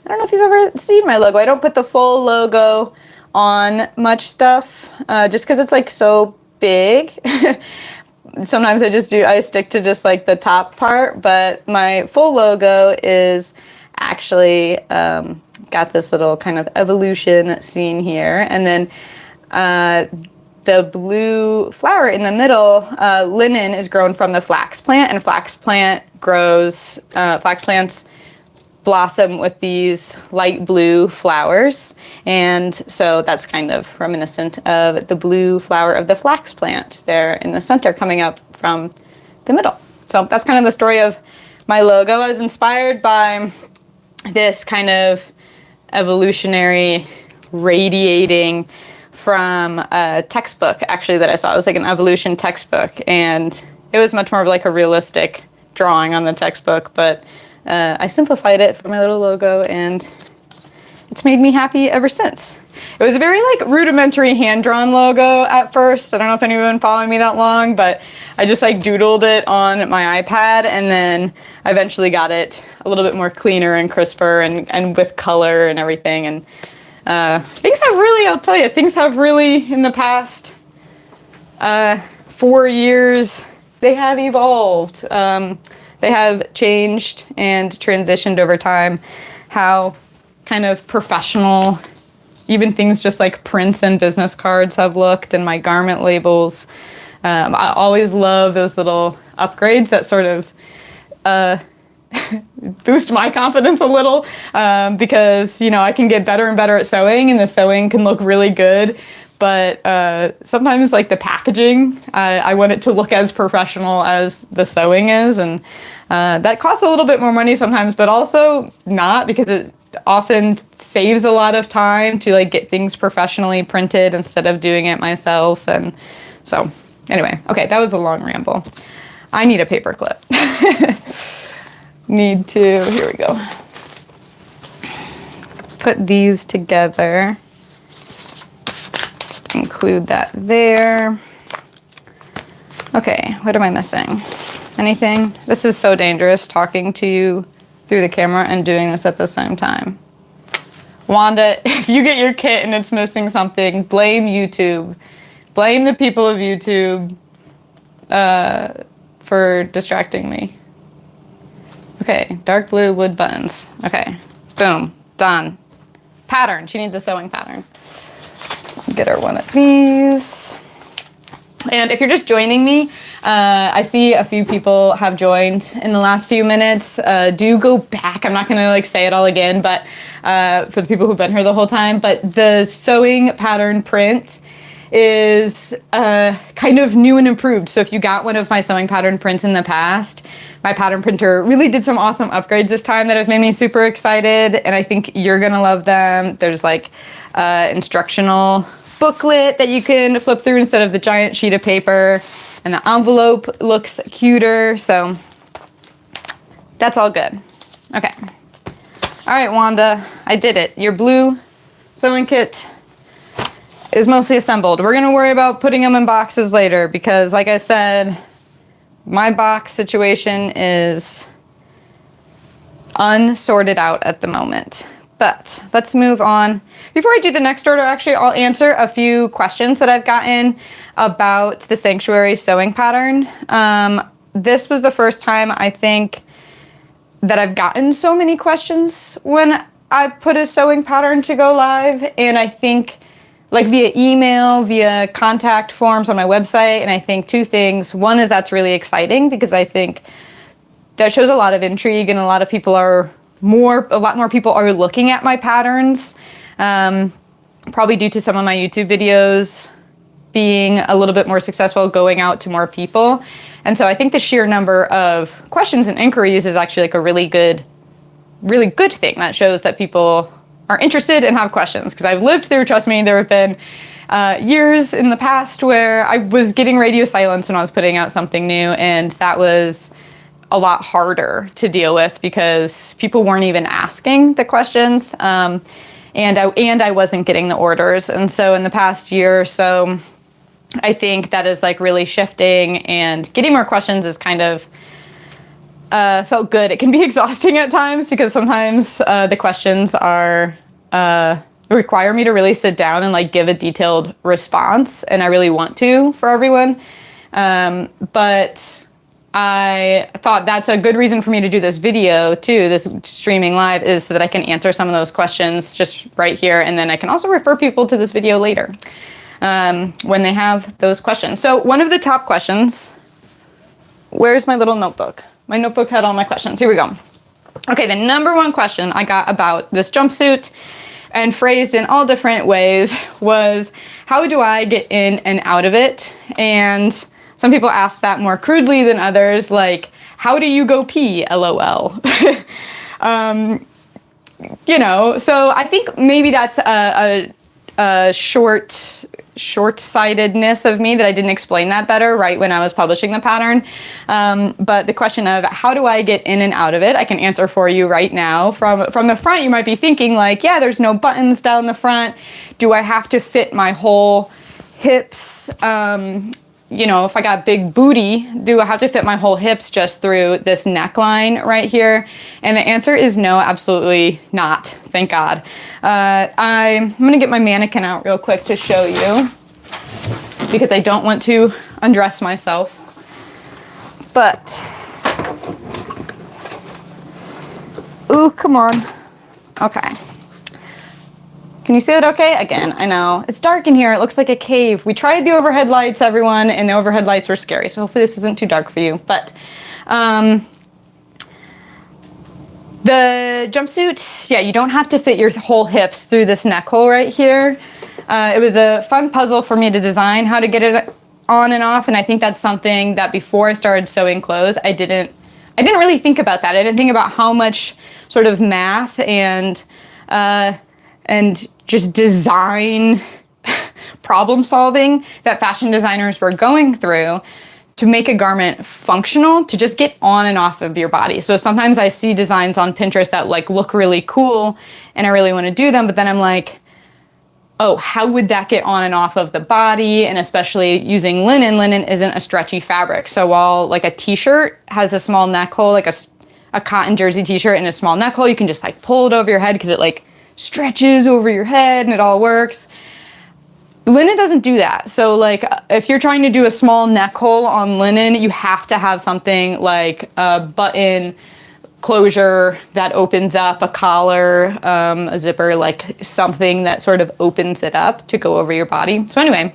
I don't know if you've ever seen my logo. I don't put the full logo on much stuff, just because it's like so big. Sometimes I stick to just like the top part, but my full logo is actually got this little kind of evolution scene here. And then the blue flower in the middle, linen, is grown from the flax plant, and flax plants blossom with these light blue flowers, and so that's kind of reminiscent of the blue flower of the flax plant there in the center coming up from the middle. So that's kind of the story of my logo. I was inspired by this kind of evolutionary radiating from a textbook actually that I saw. It was like an evolution textbook, and it was much more of like a realistic drawing on the textbook, but I simplified it for my little logo, and it's made me happy ever since. It was a very like rudimentary hand-drawn logo at first. I don't know if anyone following me that long, but I just like doodled it on my iPad, and then I eventually got it a little bit more cleaner and crisper and with color and everything. And things have really, I'll tell you, things have really, in the past 4 years, they have evolved. They have changed and transitioned over time. How kind of professional, even things just like prints and business cards have looked, and my garment labels. I always love those little upgrades that sort of boost my confidence a little, because, you know, I can get better and better at sewing, and the sewing can look really good. But sometimes, like, the packaging, I want it to look as professional as the sewing is, and that costs a little bit more money sometimes, but also not, because it often saves a lot of time to like get things professionally printed instead of doing it myself. And so, anyway, okay, that was a long ramble. I need a paper clip. Here we go. Put these together. Include that there. Okay, what am I missing? Anything? This is so dangerous, talking to you through the camera and doing this at the same time. Wanda, if you get your kit and it's missing something, blame YouTube. Blame the people of YouTube for distracting me. Okay, dark blue wood buttons. Okay, boom, done. Pattern, she needs a sewing pattern. Get her one of these. And if you're just joining me, I see a few people have joined in the last few minutes. Do go back. I'm not going to like say it all again, but for the people who've been here the whole time. But the sewing pattern print is kind of new and improved. So if you got one of my sewing pattern prints in the past, my pattern printer really did some awesome upgrades this time that have made me super excited, and I think you're going to love them. There's like instructional booklet that you can flip through instead of the giant sheet of paper, and the envelope looks cuter, so that's all good. Okay. All right, Wanda, I did it. Your blue sewing kit is mostly assembled. We're gonna worry about putting them in boxes later because, like I said, my box situation is unsorted out at the moment. But let's move on. Before I do the next order, actually, I'll answer a few questions that I've gotten about the Sanctuary sewing pattern. This was the first time, I think, that I've gotten so many questions when I put a sewing pattern to go live. And I think, like, via email, via contact forms on my website, and I think two things. One is that's really exciting because I think that shows a lot of intrigue, and a lot more people are looking at my patterns, probably due to some of my YouTube videos being a little bit more successful, going out to more people. And so I think the sheer number of questions and inquiries is actually like a really good thing. That shows that people are interested and have questions, because I've lived through, trust me, there have been years in the past where I was getting radio silence when I was putting out something new, and that was a lot harder to deal with because people weren't even asking the questions. And I wasn't getting the orders. And so in the past year or so, I think that is like really shifting, and getting more questions is kind of felt good. It can be exhausting at times because sometimes the questions are require me to really sit down and like give a detailed response, and I really want to for everyone. But I thought that's a good reason for me to do this video too, this streaming live, is so that I can answer some of those questions just right here, and then I can also refer people to this video later when they have those questions. So one of the top questions, where's my little notebook? My notebook had all my questions. Here we go. Okay, the number one question I got about this jumpsuit, and phrased in all different ways, was how do I get in and out of it? And some people ask that more crudely than others, like, how do you go pee, LOL? You know, so I think maybe that's a short-sightedness of me, that I didn't explain that better right when I was publishing the pattern. But the question of how do I get in and out of it, I can answer for you right now. From the front, you might be thinking like, yeah, there's no buttons down the front. Do I have to fit my whole hips? You know, if I got big booty, do I have to fit my whole hips just through this neckline right here? And the answer is no, absolutely not. Thank God. I'm gonna get my mannequin out real quick to show you, because I don't want to undress myself. But, ooh, come on. Okay. Can you see that okay? Again, I know. It's dark in here. It looks like a cave. We tried the overhead lights, everyone, and the overhead lights were scary. So hopefully this isn't too dark for you. But the jumpsuit, yeah, you don't have to fit your whole hips through this neck hole right here. It was a fun puzzle for me to design how to get it on and off. And I think that's something that before I started sewing clothes, I didn't really think about that. I didn't think about how much sort of math and just design problem solving that fashion designers were going through to make a garment functional to just get on and off of your body. So sometimes I see designs on Pinterest that like look really cool and I really want to do them, but then I'm like, oh, how would that get on and off of the body? And especially using linen, linen isn't a stretchy fabric. So while like a t-shirt has a small neck hole, like a cotton jersey t-shirt and a small neck hole, you can just like pull it over your head because it like stretches over your head and it all works. Linen doesn't do that. So like if you're trying to do a small neck hole on linen, you have to have something like a button closure that opens up, a collar, a zipper, like something that sort of opens it up to go over your body. So anyway,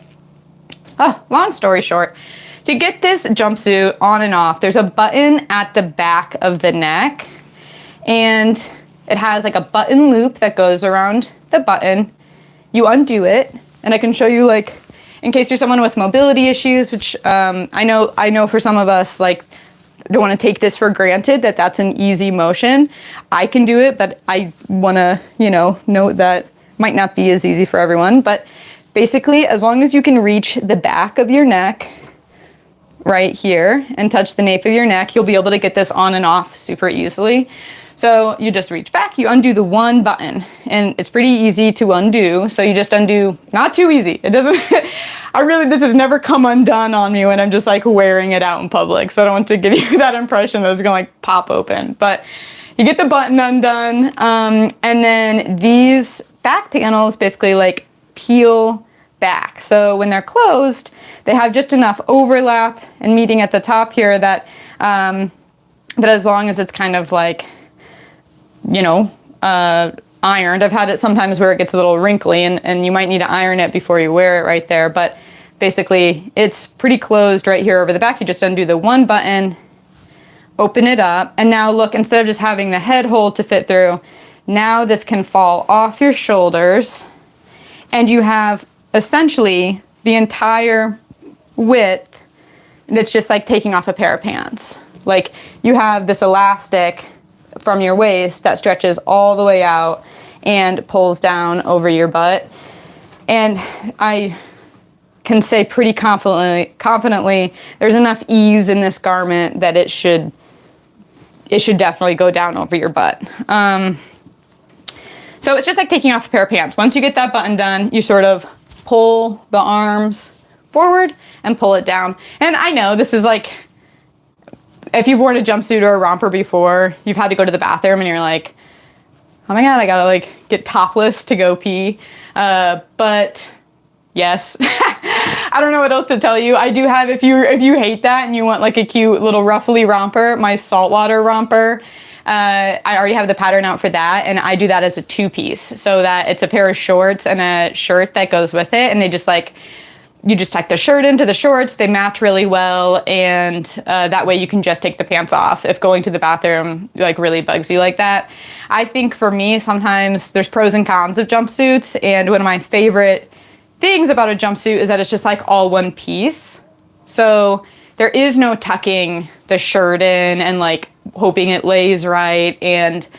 long story short, to get this jumpsuit on and off, there's a button at the back of the neck, and it has like a button loop that goes around the button. You undo it, and I can show you, like, in case you're someone with mobility issues, which I know for some of us, like, don't want to take this for granted that that's an easy motion. I can do it, but I want to, note that might not be as easy for everyone. But basically, as long as you can reach the back of your neck right here and touch the nape of your neck, you'll be able to get this on and off super easily. So you just reach back, you undo the one button, and it's pretty easy to undo. So you just undo, not too easy. It doesn't, this has never come undone on me when I'm just like wearing it out in public. So I don't want to give you that impression that it's gonna like pop open, but you get the button undone. And then these back panels basically like peel back. So when they're closed, they have just enough overlap and meeting at the top here that, that as long as it's kind of like, ironed. I've had it sometimes where it gets a little wrinkly and you might need to iron it before you wear it right there. But basically it's pretty closed right here over the back. You just undo the one button, open it up. And now look, instead of just having the head hole to fit through, now this can fall off your shoulders and you have essentially the entire width that's just like taking off a pair of pants. Like you have this elastic from your waist that stretches all the way out and pulls down over your butt. And I can say pretty confidently, there's enough ease in this garment that it should it should definitely go down over your butt. So it's just like taking off a pair of pants. Once you get that button done, you sort of pull the arms forward and pull it down. And I know this is like, if you've worn a jumpsuit or a romper before, you've had to go to the bathroom and you're like, oh my God, I gotta like get topless to go pee. But yes, I don't know what else to tell you. I do have, if you hate that and you want like a cute little ruffly romper, my saltwater romper, I already have the pattern out for that, and I do that as a 2-piece, so that it's a pair of shorts and a shirt that goes with it, and they just like, you just tuck the shirt into the shorts, they match really well, and that way you can just take the pants off if going to the bathroom like really bugs you like that. I think for me, sometimes there's pros and cons of jumpsuits, and one of my favorite things about a jumpsuit is that it's just like all one piece. So there is no tucking the shirt in and like hoping it lays right and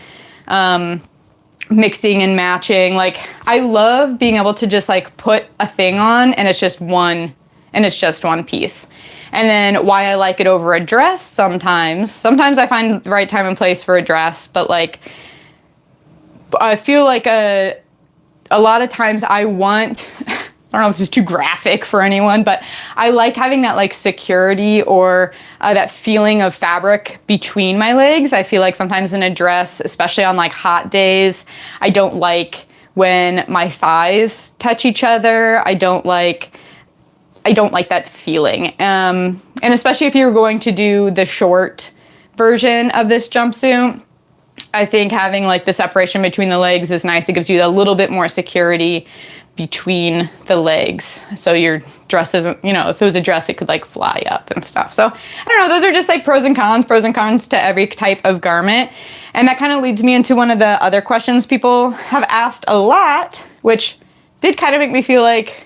mixing and matching. Like, I love being able to just like put a thing on and it's just one piece. And then why I like it over a dress sometimes I find the right time and place for a dress, but like I feel like a lot of times I want I don't know if this is too graphic for anyone, but I like having that like security or that feeling of fabric between my legs. I feel like sometimes in a dress, especially on like hot days, I don't like when my thighs touch each other. I don't like that feeling. And especially if you're going to do the short version of this jumpsuit, I think having like the separation between the legs is nice. It gives you a little bit more security between the legs, so your dress isn't, you know, if it was a dress it could like fly up and stuff. So I don't know, those are just like pros and cons to every type of garment. And that kind of leads me into one of the other questions people have asked a lot, which did kind of make me feel like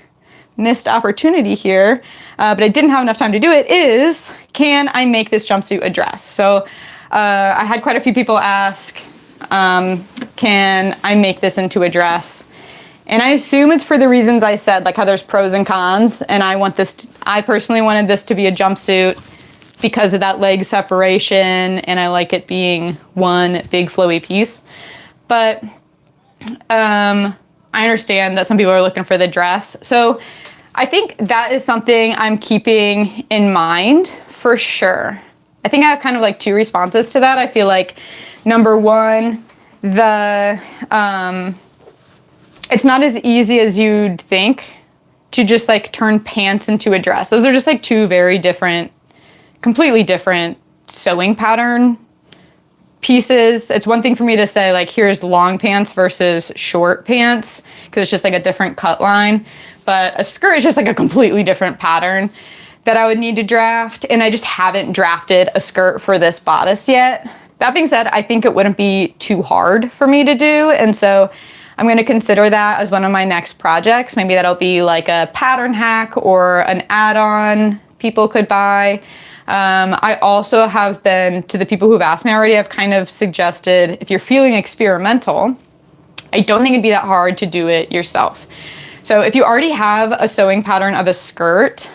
missed opportunity here, but I didn't have enough time to do it, is can I make this jumpsuit a dress? So I had quite a few people ask, can I make this into a dress? And I assume it's for the reasons I said, like how there's pros and cons, and I personally wanted this to be a jumpsuit because of that leg separation, and I like it being one big flowy piece. But I understand that some people are looking for the dress. So I think that is something I'm keeping in mind for sure. I think I have kind of like 2 responses to that. I feel like number one, it's not as easy as you'd think to just like turn pants into a dress. Those are just like 2 very different, completely different sewing pattern pieces. It's one thing for me to say like, here's long pants versus short pants, because it's just like a different cut line. But a skirt is just like a completely different pattern that I would need to draft. And I just haven't drafted a skirt for this bodice yet. That being said, I think it wouldn't be too hard for me to do. And so I'm going to consider that as one of my next projects. Maybe that'll be like a pattern hack or an add-on people could buy. I also have been, to the people who've asked me already, I've kind of suggested if you're feeling experimental, I don't think it'd be that hard to do it yourself. So if you already have a sewing pattern of a skirt,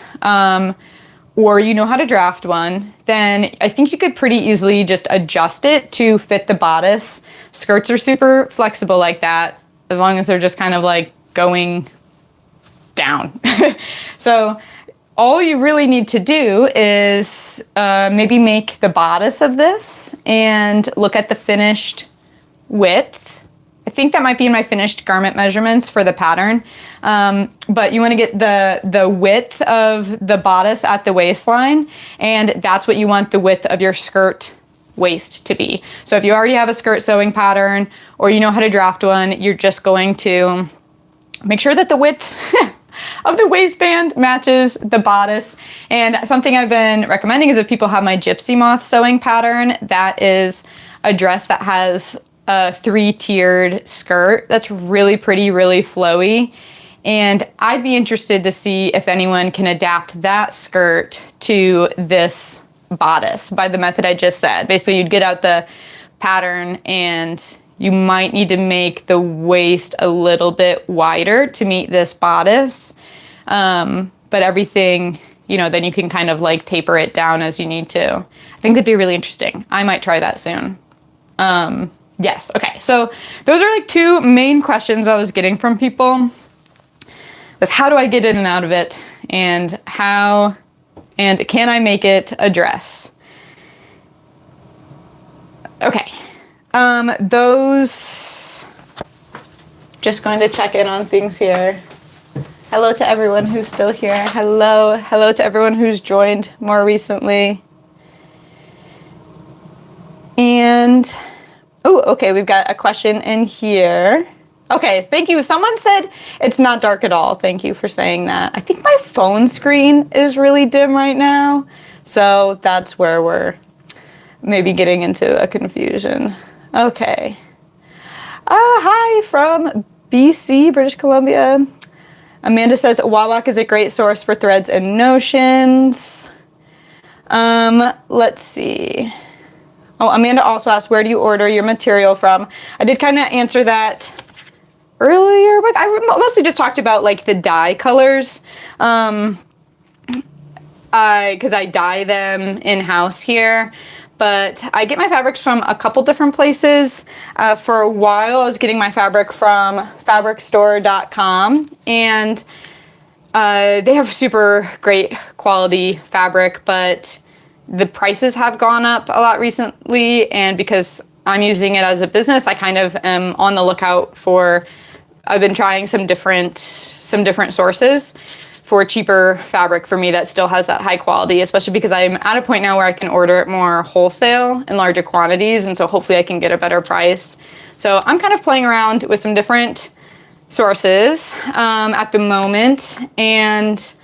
or you know how to draft one, then I think you could pretty easily just adjust it to fit the bodice. Skirts are super flexible like that, as long as they're just kind of like going down. So all you really need to do is maybe make the bodice of this and look at the finished width. I think that might be in my finished garment measurements for the pattern. But you want to get the width of the bodice at the waistline, and that's what you want the width of your skirt waist to be. So if you already have a skirt sewing pattern or you know how to draft one, you're just going to make sure that the width of the waistband matches the bodice. And something I've been recommending is if people have my gypsy moth sewing pattern, that is a dress that has a 3-tiered skirt that's really pretty, really flowy. And I'd be interested to see if anyone can adapt that skirt to this bodice by the method I just said. Basically, you'd get out the pattern and you might need to make the waist a little bit wider to meet this bodice. But everything, you know, then you can kind of like taper it down as you need to. I think that'd be really interesting. I might try that soon. Yes, okay, so those are like two main questions I was getting from people. Was how do I get in and out of it, and how, and can I make it a dress? Okay, those, just going to check in on things here. Hello to everyone who's still here. Hello to everyone who's joined more recently. And, oh, okay, we've got a question in here. Okay, thank you. Someone said it's not dark at all. Thank you for saying that. I think my phone screen is really dim right now, so that's where we're maybe getting into a confusion. Okay. Hi from BC, British Columbia. Amanda says, Wawak is a great source for threads and notions. Let's see. Oh, Amanda also asked, where do you order your material from? I did kind of answer that earlier, but I mostly just talked about like the dye colors. Because I dye them in-house here. But I get my fabrics from a couple different places. For a while, I was getting my fabric from fabricstore.com, and they have super great quality fabric, but the prices have gone up a lot recently, and because I'm using it as a business, I kind of am on the lookout for, I've been trying some different sources for cheaper fabric for me that still has that high quality, especially because I'm at a point now where I can order it more wholesale in larger quantities, and so hopefully I can get a better price. So I'm kind of playing around with some different sources at the moment, and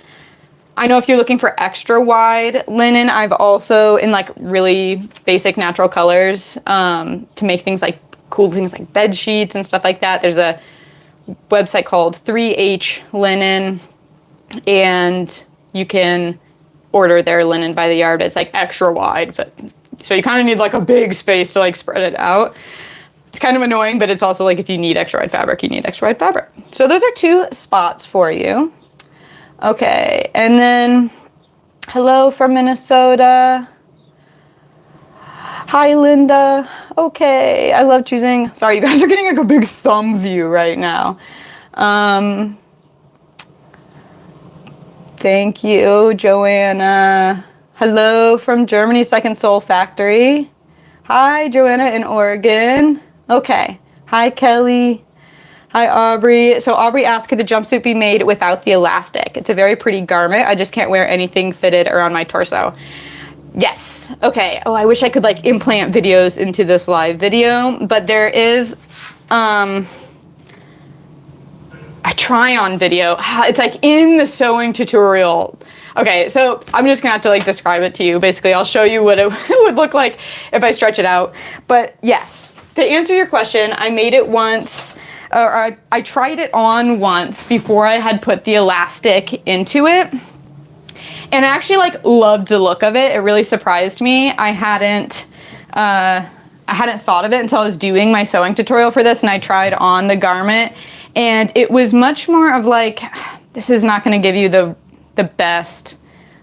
I know if you're looking for extra wide linen, I've also, in like really basic natural colors, to make things like cool things like bed sheets and stuff like that. There's a website called 3H Linen, and you can order their linen by the yard. It's like extra wide, but so you kind of need like a big space to like spread it out. It's kind of annoying, but it's also like if you need extra wide fabric, you need extra wide fabric. So those are two spots for you. Okay, and then hello from Minnesota. Hi, Linda. Okay, I love choosing. Sorry, you guys are getting like a big thumb view right now. Thank you, Joanna. Hello from Germany, Second Soul Factory. Hi, Joanna in Oregon. Okay. Hi, Kelly. Hi, Aubrey. So Aubrey asked, could the jumpsuit be made without the elastic? It's a very pretty garment. I just can't wear anything fitted around my torso. Yes. Okay. Oh, I wish I could like implant videos into this live video, but there is a try-on video. It's like in the sewing tutorial. Okay, so I'm just gonna have to like describe it to you. Basically, I'll show you what it would look like if I stretch it out. But yes, to answer your question, I made it once, or I tried it on once before I had put the elastic into it. And I actually like loved the look of it. It really surprised me. I hadn't thought of it until I was doing my sewing tutorial for this, and I tried on the garment. And it was much more of like, this is not going to give you the best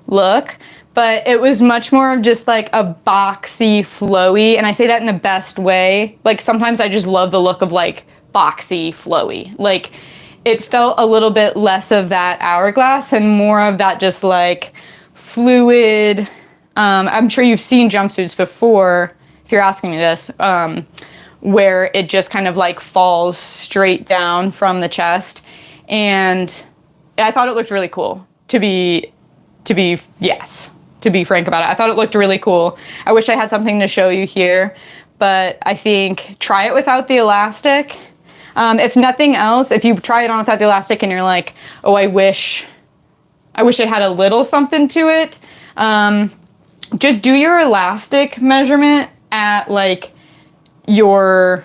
look, but it was much more of just like a boxy, flowy, and I say that in the best way. Like sometimes I just love the look of like boxy, flowy. Like it felt a little bit less of that hourglass and more of that just like fluid. I'm sure you've seen jumpsuits before, if you're asking me this, where it just kind of like falls straight down from the chest. And I thought it looked really cool, to be frank about it. I thought it looked really cool. I wish I had something to show you here, but I think try it without the elastic. If nothing else, if you try it on without the elastic and you're like, oh, I wish it had a little something to it, just do your elastic measurement at like your,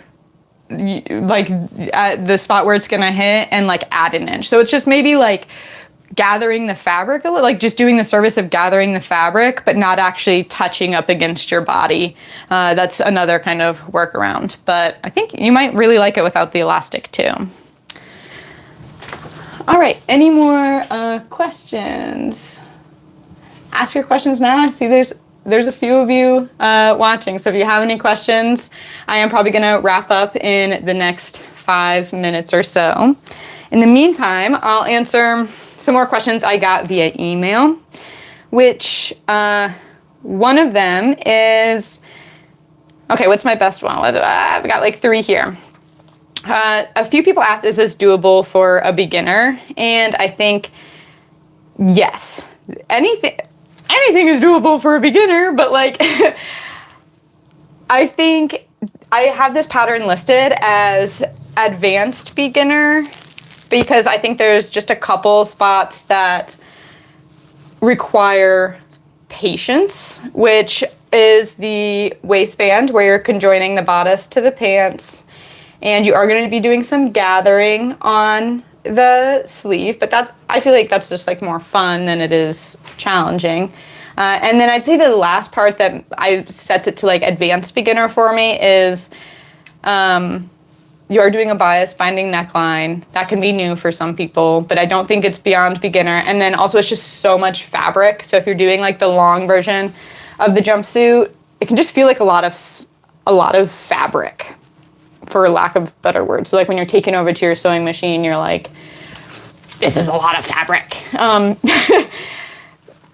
like at the spot where it's gonna hit and like add an inch. So it's just maybe like gathering the fabric a little, like just doing the service of gathering the fabric, but not actually touching up against your body. That's another kind of workaround, but I think you might really like it without the elastic too. All right, any more questions? ask your questions now. I see there's a few of you watching, so if you have any questions, I am probably going to wrap up in the next 5 minutes or so. In the meantime, I'll answer some more questions I got via email, which one of them is, okay, what's my best one? I've got like 3 here. A few people asked, is this doable for a beginner? And I think, yes. Anything is doable for a beginner, but like, I think I have this pattern listed as advanced beginner because I think there's just a couple spots that require patience, which is the waistband where you're conjoining the bodice to the pants, and you are going to be doing some gathering on the sleeve, but I feel like that's just like more fun than it is challenging. And then I'd say the last part that I set it to like advanced beginner for me is you are doing a bias binding neckline. That can be new for some people, but I don't think it's beyond beginner. And then also it's just so much fabric. So if you're doing like the long version of the jumpsuit, it can just feel like a lot of fabric, for lack of better words. So like when you're taking over to your sewing machine, you're like, this is a lot of fabric.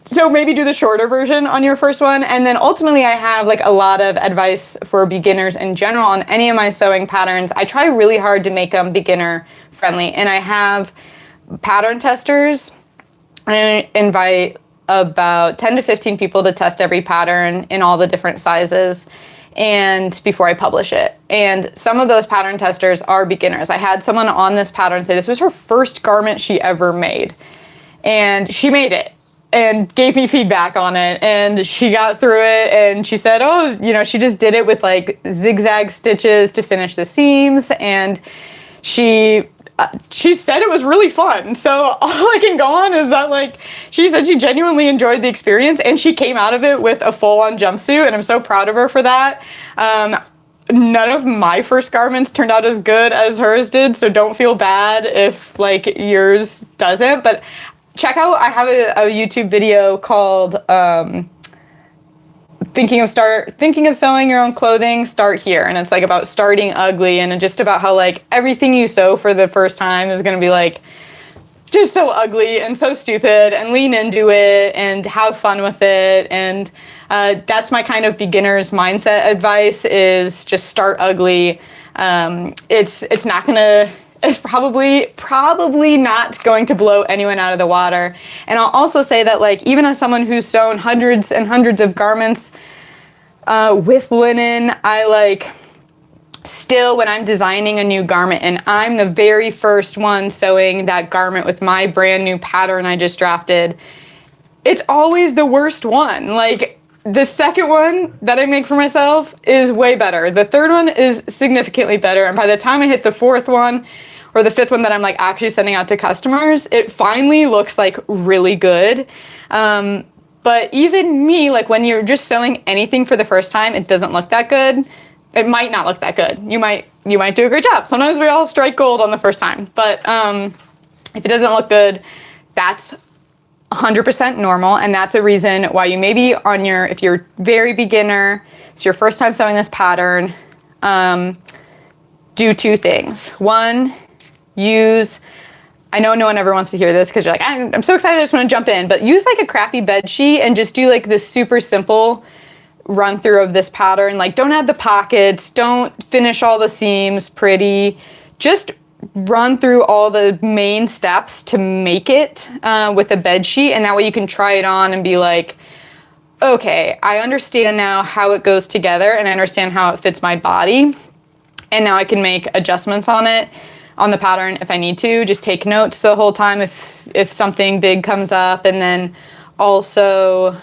So maybe do the shorter version on your first one. And then ultimately I have like a lot of advice for beginners in general on any of my sewing patterns. I try really hard to make them beginner friendly. And I have pattern testers. I invite about 10 to 15 people to test every pattern in all the different sizes and before I publish it. And some of those pattern testers are beginners. I had someone on this pattern say this was her first garment she ever made. And she made it and gave me feedback on it, and she got through it, and she said, oh, you know, she just did it with like zigzag stitches to finish the seams, and she said it was really fun. So all I can go on is that like she said she genuinely enjoyed the experience, and she came out of it with a full-on jumpsuit, and I'm so proud of her for that. None of my first garments turned out as good as hers did, so don't feel bad if like yours doesn't, but check out, I have a YouTube video called Thinking of Sewing Your Own Clothing, Start Here. And it's like about starting ugly and just about how like everything you sew for the first time is going to be like just so ugly and so stupid, and lean into it and have fun with it. And that's my kind of beginner's mindset advice, is just start ugly. It's not going to... It's probably not going to blow anyone out of the water. And I'll also say that like even as someone who's sewn hundreds and hundreds of garments with linen, I like still when I'm designing a new garment and I'm the very first one sewing that garment with my brand new pattern I just drafted, it's always the worst one. Like the second one that I make for myself is way better. The third one is significantly better. And by the time I hit the fourth one or the fifth one that I'm like actually sending out to customers, it finally looks like really good. But even me, like when you're just sewing anything for the first time, it doesn't look that good. It might not look that good. You might do a great job. Sometimes we all strike gold on the first time. But if it doesn't look good, that's 100% normal, and that's a reason why you maybe if you're very beginner, it's your first time sewing this pattern, do 2 things. One, I know no one ever wants to hear this because you're like, I'm so excited, I just want to jump in, but use like a crappy bed sheet and just do like this super simple run through of this pattern. Like don't add the pockets, don't finish all the seams pretty, just run through all the main steps to make it with a bed sheet, and that way you can try it on and be like, okay, I understand now how it goes together and I understand how it fits my body, and now I can make adjustments on it, on the pattern if I need to. Just take notes the whole time if something big comes up, and then also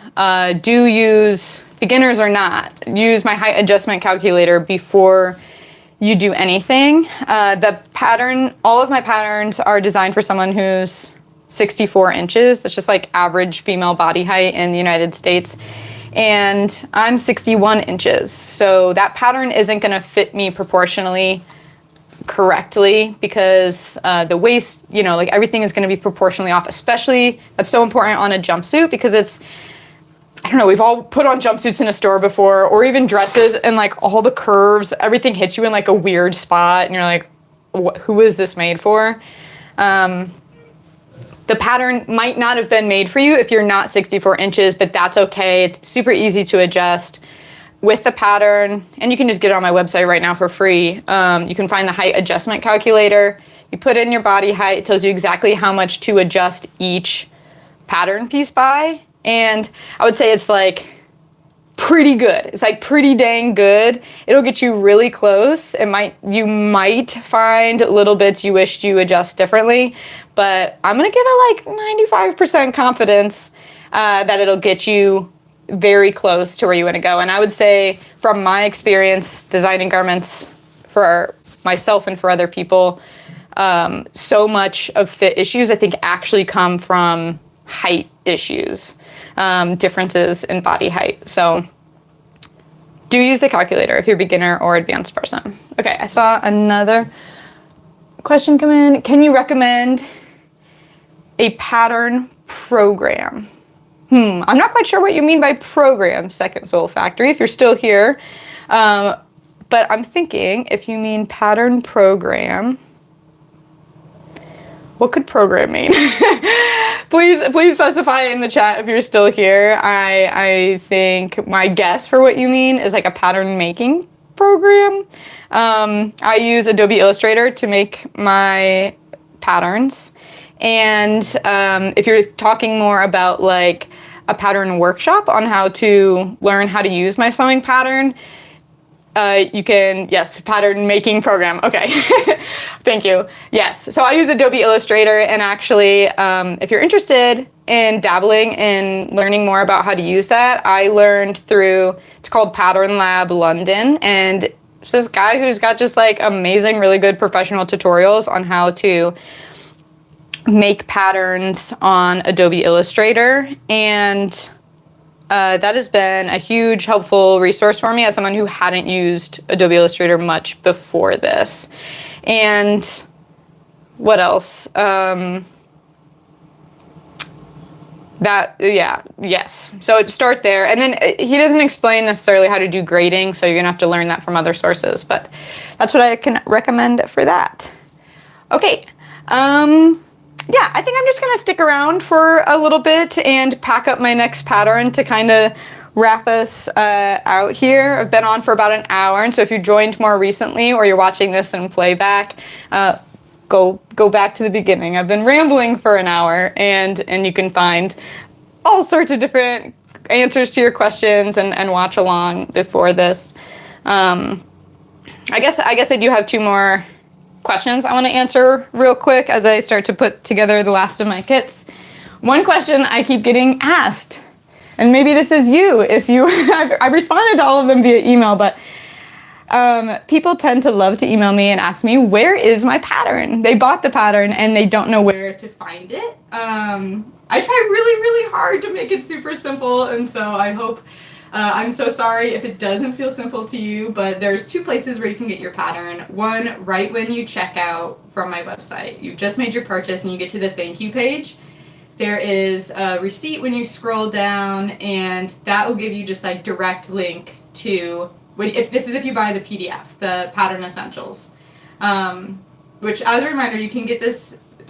do use, beginners or not, use my height adjustment calculator before you do anything. The pattern, all of my patterns are designed for someone who's 64 inches. That's just like average female body height in the United States. And I'm 61 inches. So that pattern isn't gonna fit me proportionally correctly because the waist, like everything is gonna be proportionally off, especially that's so important on a jumpsuit because it's I don't know, we've all put on jumpsuits in a store before, or even dresses, and like all the curves, everything hits you in like a weird spot, and you're like, who is this made for? The pattern might not have been made for you if you're not 64 inches, but that's okay. It's super easy to adjust with the pattern, and you can just get it on my website right now for free. You can find the height adjustment calculator. You put in your body height, it tells you exactly how much to adjust each pattern piece by, and I would say it's like pretty good. It's like pretty dang good. It'll get you really close. You might find little bits you wished you adjust differently, but I'm gonna give it like 95% confidence that it'll get you very close to where you want to go. And I would say from my experience designing garments for myself and for other people, so much of fit issues I think actually come from height issues, differences in body height. So do use the calculator if you're a beginner or advanced person. Okay, I saw another question come in. Can you recommend a pattern program? I'm not quite sure what you mean by program, Second Soul Factory, if you're still here. But I'm thinking if you mean pattern program, what could program mean? Please specify in the chat if you're still here. I think my guess for what you mean is like a pattern making program. I use Adobe Illustrator to make my patterns. And if you're talking more about like a pattern workshop on how to learn how to use my sewing pattern, you can, yes, pattern making program. Okay, thank you. Yes, so I use Adobe Illustrator, and actually, if you're interested in dabbling in learning more about how to use that, I learned through, it's called Pattern Lab London, and it's this guy who's got just like amazing, really good professional tutorials on how to make patterns on Adobe Illustrator, and that has been a huge helpful resource for me as someone who hadn't used Adobe Illustrator much before this. And what else? Yes. So start there. And then he doesn't explain necessarily how to do grading, so you're gonna have to learn that from other sources, but that's what I can recommend for that. Okay. Yeah, I think I'm just gonna stick around for a little bit and pack up my next pattern to kind of wrap us out here. I've been on for about an hour, and so if you joined more recently or you're watching this in playback, go back to the beginning. I've been rambling for an hour, and you can find all sorts of different answers to your questions and watch along before this. I guess I do have two more questions I want to answer real quick as I start to put together the last of my kits. One question I keep getting asked, and maybe this is you, if you, I responded to all of them via email, but people tend to love to email me and ask me, where is my pattern? They bought the pattern and they don't know where to find it. I try really, really hard to make it super simple, and so I hope, I'm so sorry if it doesn't feel simple to you, but there's two places where you can get your pattern. One, right when you check out from my website. You've just made your purchase and you get to the thank you page. There is a receipt when you scroll down, and that will give you just like direct link to, if you buy the PDF, the Pattern Essentials. Which, as a reminder, you can get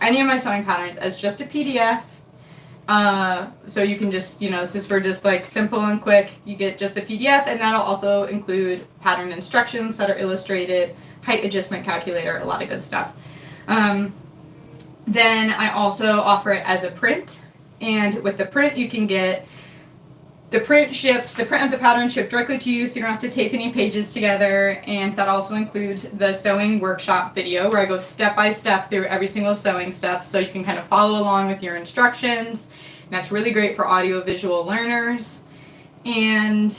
any of my sewing patterns as just a PDF. So you can just, this is for just like simple and quick. You get just the PDF, and that'll also include pattern instructions that are illustrated, height adjustment calculator, a lot of good stuff. Then I also offer it as a print, and with the print you can get the print of the pattern shipped directly to you, so you don't have to tape any pages together, and that also includes the sewing workshop video where I go step by step through every single sewing step, so you can kind of follow along with your instructions, and that's really great for audio-visual learners, and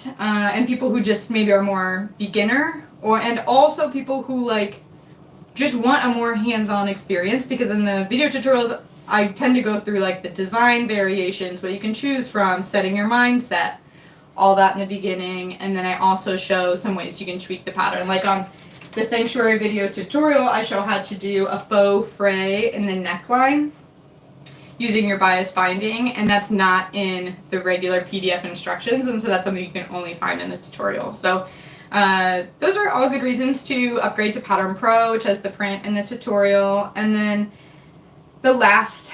people who just maybe are more beginner, and also people who just want a more hands-on experience, because in the video tutorials I tend to go through like the design variations, what you can choose from, setting your mindset, all that in the beginning, and then I also show some ways you can tweak the pattern. Like on the Sanctuary video tutorial, I show how to do a faux fray in the neckline. using your bias finding, and that's not in the regular PDF instructions, and so that's something you can only find in the tutorial. So those are all good reasons to upgrade to Pattern Pro, which has the print and the tutorial. And then the last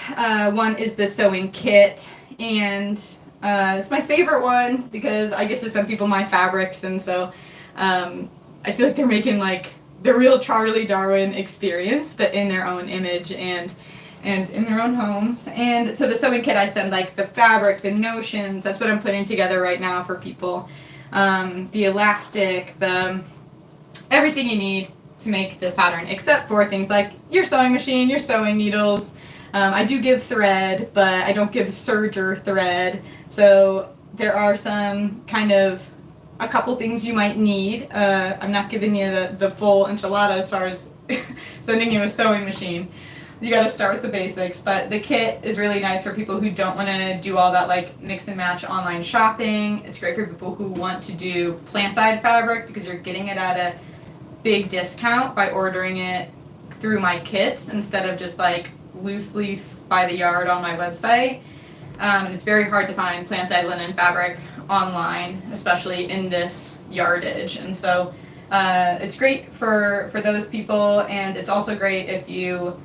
one is the sewing kit, and it's my favorite one because I get to send people my fabrics, and so I feel like they're making like the real Charlie Darwin experience, but in their own image and in their own homes. And so the sewing kit, I send like the fabric, the notions, that's what I'm putting together right now for people. The elastic, everything you need to make this pattern, except for things like your sewing machine, your sewing needles. I do give thread, but I don't give serger thread. So there are some kind of a couple things you might need. I'm not giving you the full enchilada as far as sending you a sewing machine. You got to start with the basics, but the kit is really nice for people who don't want to do all that like mix and match online shopping. It's great for people who want to do plant-dyed fabric because you're getting it at a big discount by ordering it through my kits instead of just like loose leaf by the yard on my website. It's very hard to find plant-dyed linen fabric online, especially in this yardage, and so it's great for those people, and it's also great if you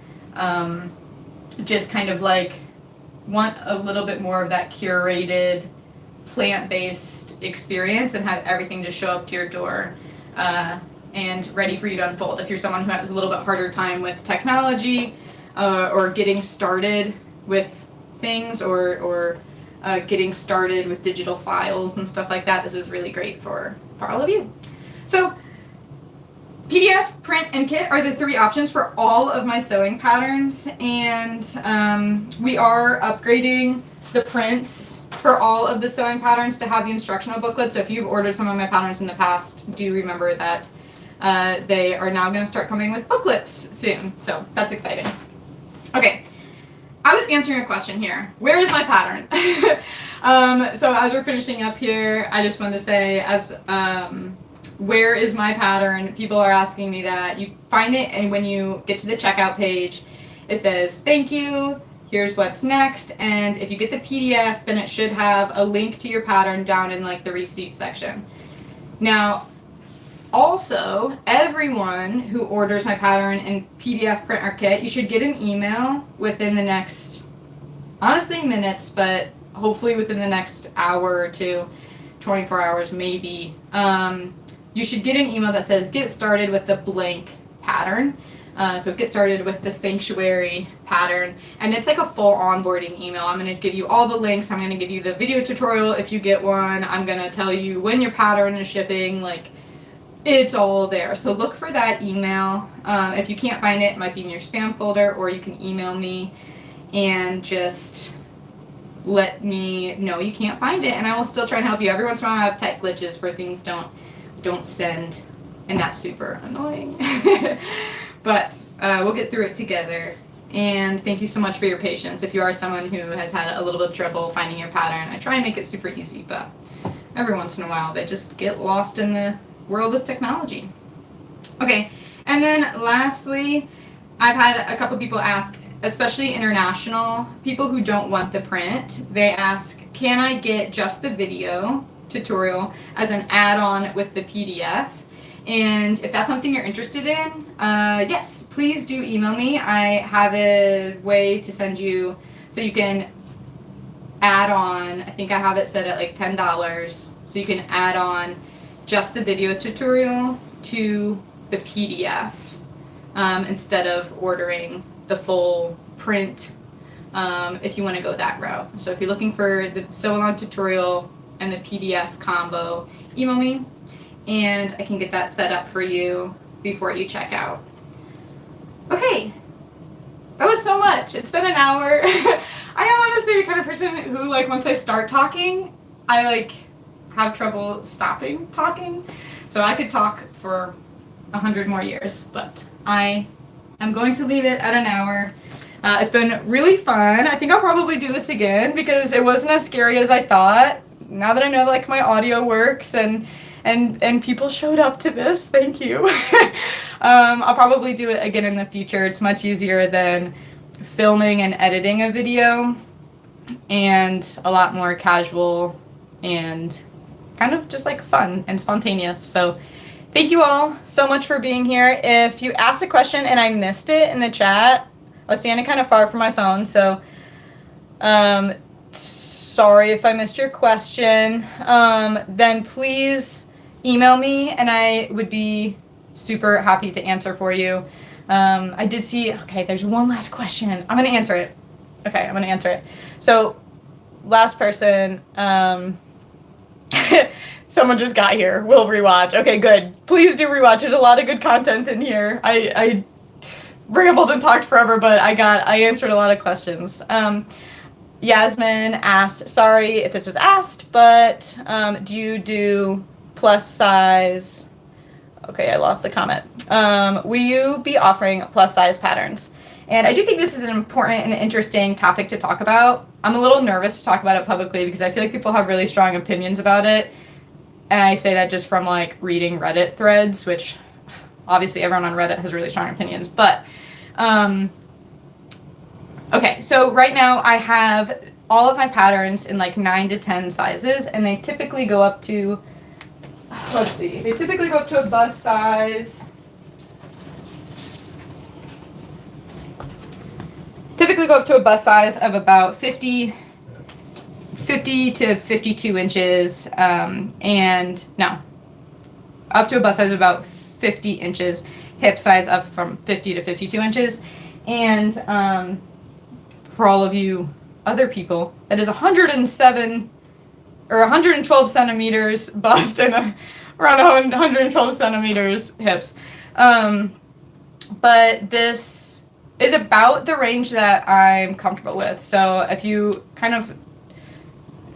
just kind of like want a little bit more of that curated plant-based experience and have everything just show up to your door and ready for you to unfold. If you're someone who has a little bit harder time with technology or getting started with things or getting started with digital files and stuff like that, this is really great for all of you. So PDF, print, and kit are the three options for all of my sewing patterns, and we are upgrading the prints for all of the sewing patterns to have the instructional booklet. So if you've ordered some of my patterns in the past, do remember that they are now going to start coming with booklets soon. So that's exciting. Okay, I was answering a question here. Where is my pattern? So as we're finishing up here, I just wanted to say, where is my pattern? People are asking me that. You find it, and when you get to the checkout page, it says, thank you, here's what's next, and if you get the PDF, then it should have a link to your pattern down in like the receipt section. Now, also, everyone who orders my pattern in PDF, print, or kit, you should get an email within the next, honestly, minutes, but hopefully within the next hour or two, 24 hours maybe. You should get an email that says, get started with the blank pattern. So get started with the sanctuary pattern. And it's like a full onboarding email. I'm going to give you all the links. I'm going to give you the video tutorial if you get one. I'm going to tell you when your pattern is shipping. Like, it's all there. So look for that email. If you can't find it, it might be in your spam folder, or you can email me and just let me know you can't find it, and I will still try and help you. Every once in a while I have tech glitches where things don't send, and that's super annoying. But we'll get through it together, and thank you so much for your patience. If you are someone who has had a little bit of trouble finding your pattern, I try and make it super easy, but every once in a while they just get lost in the world of technology. Okay, and then lastly, I've had a couple people ask, especially international people who don't want the print, they ask, can I get just the video tutorial as an add-on with the PDF? And if that's something you're interested in, yes, please do email me. I have a way to send you, so you can add on, I think I have it set at like $10, so you can add on just the video tutorial to the PDF instead of ordering the full print if you want to go that route. So if you're looking for the sew-along tutorial and the PDF combo, email me and I can get that set up for you before you check out. Okay, that was so much. It's been an hour. I am honestly the kind of person who, like, once I start talking, I like have trouble stopping talking. So I could talk for 100 more years, but I am going to leave it at an hour. It's been really fun. I think I'll probably do this again because it wasn't as scary as I thought. Now that I know like my audio works and people showed up to this, thank you. I'll probably do it again in the future. It's much easier than filming and editing a video, and a lot more casual and kind of just like fun and spontaneous. So thank you all so much for being here. If you asked a question and I missed it in the chat, I was standing kind of far from my phone, so sorry if I missed your question. Then please email me and I would be super happy to answer for you. I did see, okay, there's one last question. I'm going to answer it. Okay, I'm going to answer it. So, last person, someone just got here. Will rewatch. Okay, good. Please do rewatch. There's a lot of good content in here. I rambled and talked forever, but I answered a lot of questions. Yasmin asked, sorry if this was asked, but do you do plus size? Okay, I lost the comment. Will you be offering plus size patterns? And I do think this is an important and interesting topic to talk about. I'm a little nervous to talk about it publicly because I feel like people have really strong opinions about it. And I say that just from like reading Reddit threads, which obviously everyone on Reddit has really strong opinions. But, okay, so right now I have all of my patterns in like 9 to 10 sizes, and they typically go up to, let's see, they typically go up to a bust size. Typically go up to a bust size of about 50 to 52 inches, and no, up to a bust size of about 50 inches, hip size up from 50 to 52 inches, and for all of you other people, that is 107 or 112 centimeters bust and around 112 centimeters hips. But this is about the range that I'm comfortable with. So if you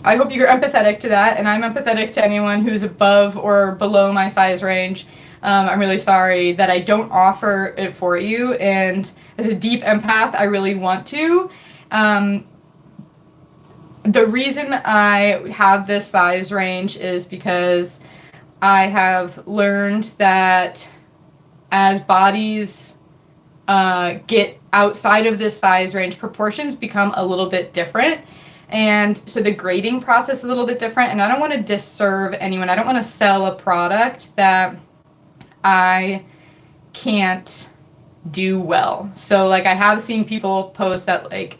I hope you're empathetic to that, and I'm empathetic to anyone who's above or below my size range. I'm really sorry that I don't offer it for you, and as a deep empath, I really want to. The reason I have this size range is because I have learned that as bodies get outside of this size range, proportions become a little bit different. And so the grading process is a little bit different, and I don't want to disserve anyone. I don't want to sell a product that I can't do well. So like I have seen people post that like,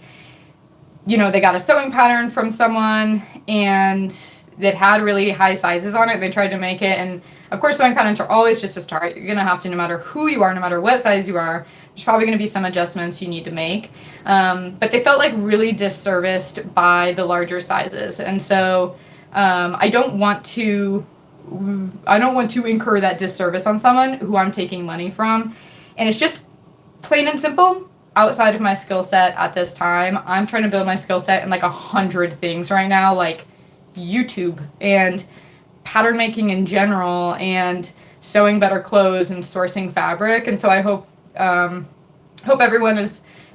you know, they got a sewing pattern from someone and that had really high sizes on it. They tried to make it, and of course sewing patterns are always just a start. You're gonna have to, no matter who you are, no matter what size you are, there's probably gonna be some adjustments you need to make. But they felt like really disserviced by the larger sizes, and so I don't want to incur that disservice on someone who I'm taking money from. And it's just plain and simple, outside of my skill set at this time. I'm trying to build my skill set in like 100 things right now, like YouTube and pattern making in general and sewing better clothes and sourcing fabric. And so I hope everyone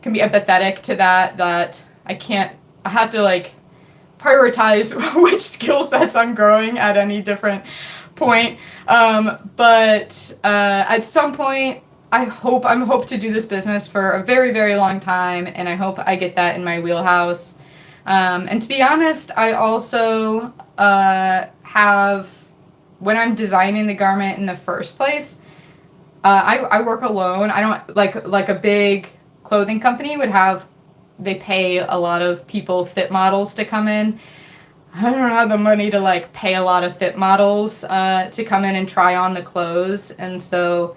can be empathetic to that I have to like prioritize which skill sets I'm growing at any different point. But at some point, I'm hope to do this business for a very, very long time, and I hope I get that in my wheelhouse. And to be honest, I also have, when I'm designing the garment in the first place, I work alone. I don't like a big clothing company would have, they pay a lot of people, fit models, to come in. I don't have the money to like pay a lot of fit models to come in and try on the clothes, and so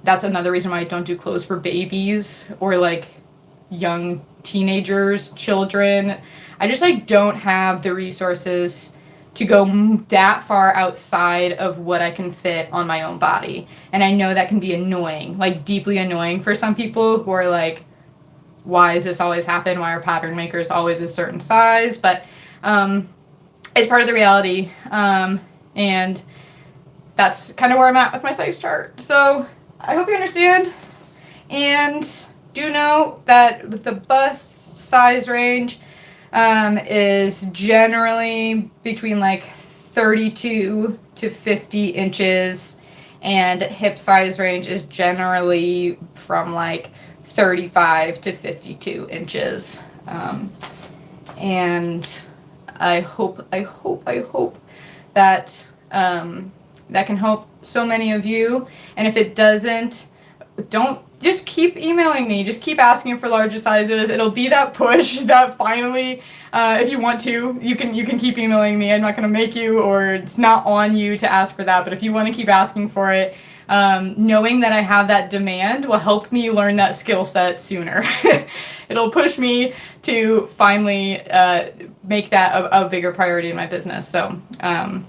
that's another reason why I don't do clothes for babies or like young teenagers, children. I just like don't have the resources to go that far outside of what I can fit on my own body, and I know that can be annoying, like deeply annoying for some people who are like, why does this always happen? Why are pattern makers always a certain size? But it's part of the reality, and that's kind of where I'm at with my size chart. So I hope you understand, and do know that the bust size range is generally between like 32 to 50 inches, and hip size range is generally from like 35 to 52 inches. And I hope that that can help so many of you. And if it doesn't, don't just keep emailing me. Just keep asking for larger sizes. It'll be that push that finally, if you want to, you can keep emailing me. I'm not going to make you, or it's not on you to ask for that. But if you want to keep asking for it, knowing that I have that demand will help me learn that skill set sooner. It'll push me to finally make that a bigger priority in my business. So I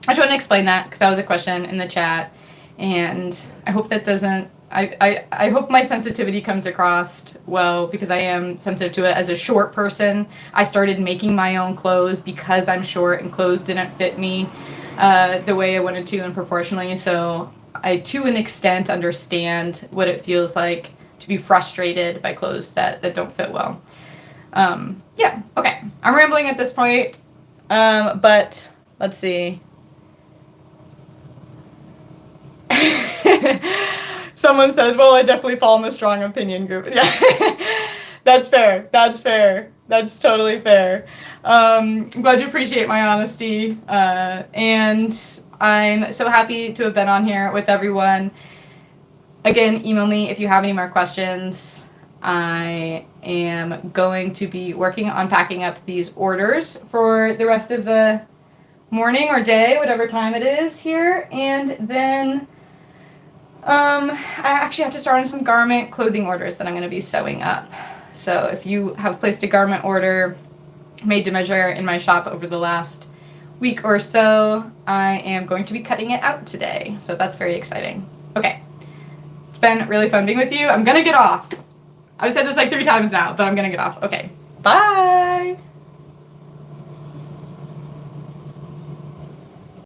just want to explain that because that was a question in the chat, and I hope that doesn't. I hope my sensitivity comes across well, because I am sensitive to it as a short person. I started making my own clothes because I'm short and clothes didn't fit me the way I wanted to and proportionally. So I, to an extent, understand what it feels like to be frustrated by clothes that don't fit well. Yeah, okay. I'm rambling at this point, but let's see. Someone says, well, I definitely fall in the strong opinion group. Yeah, that's fair. That's fair. That's totally fair. I'm glad you appreciate my honesty. And I'm so happy to have been on here with everyone. Again, email me if you have any more questions. I am going to be working on packing up these orders for the rest of the morning or day, whatever time it is here. And then I actually have to start on some garment clothing orders that I'm going to be sewing up. So if you have placed a garment order made to measure in my shop over the last week or so, I am going to be cutting it out today. So that's very exciting. Okay. It's been really fun being with you. I'm going to get off. I've said this like 3 times now, but I'm going to get off. Okay. Bye.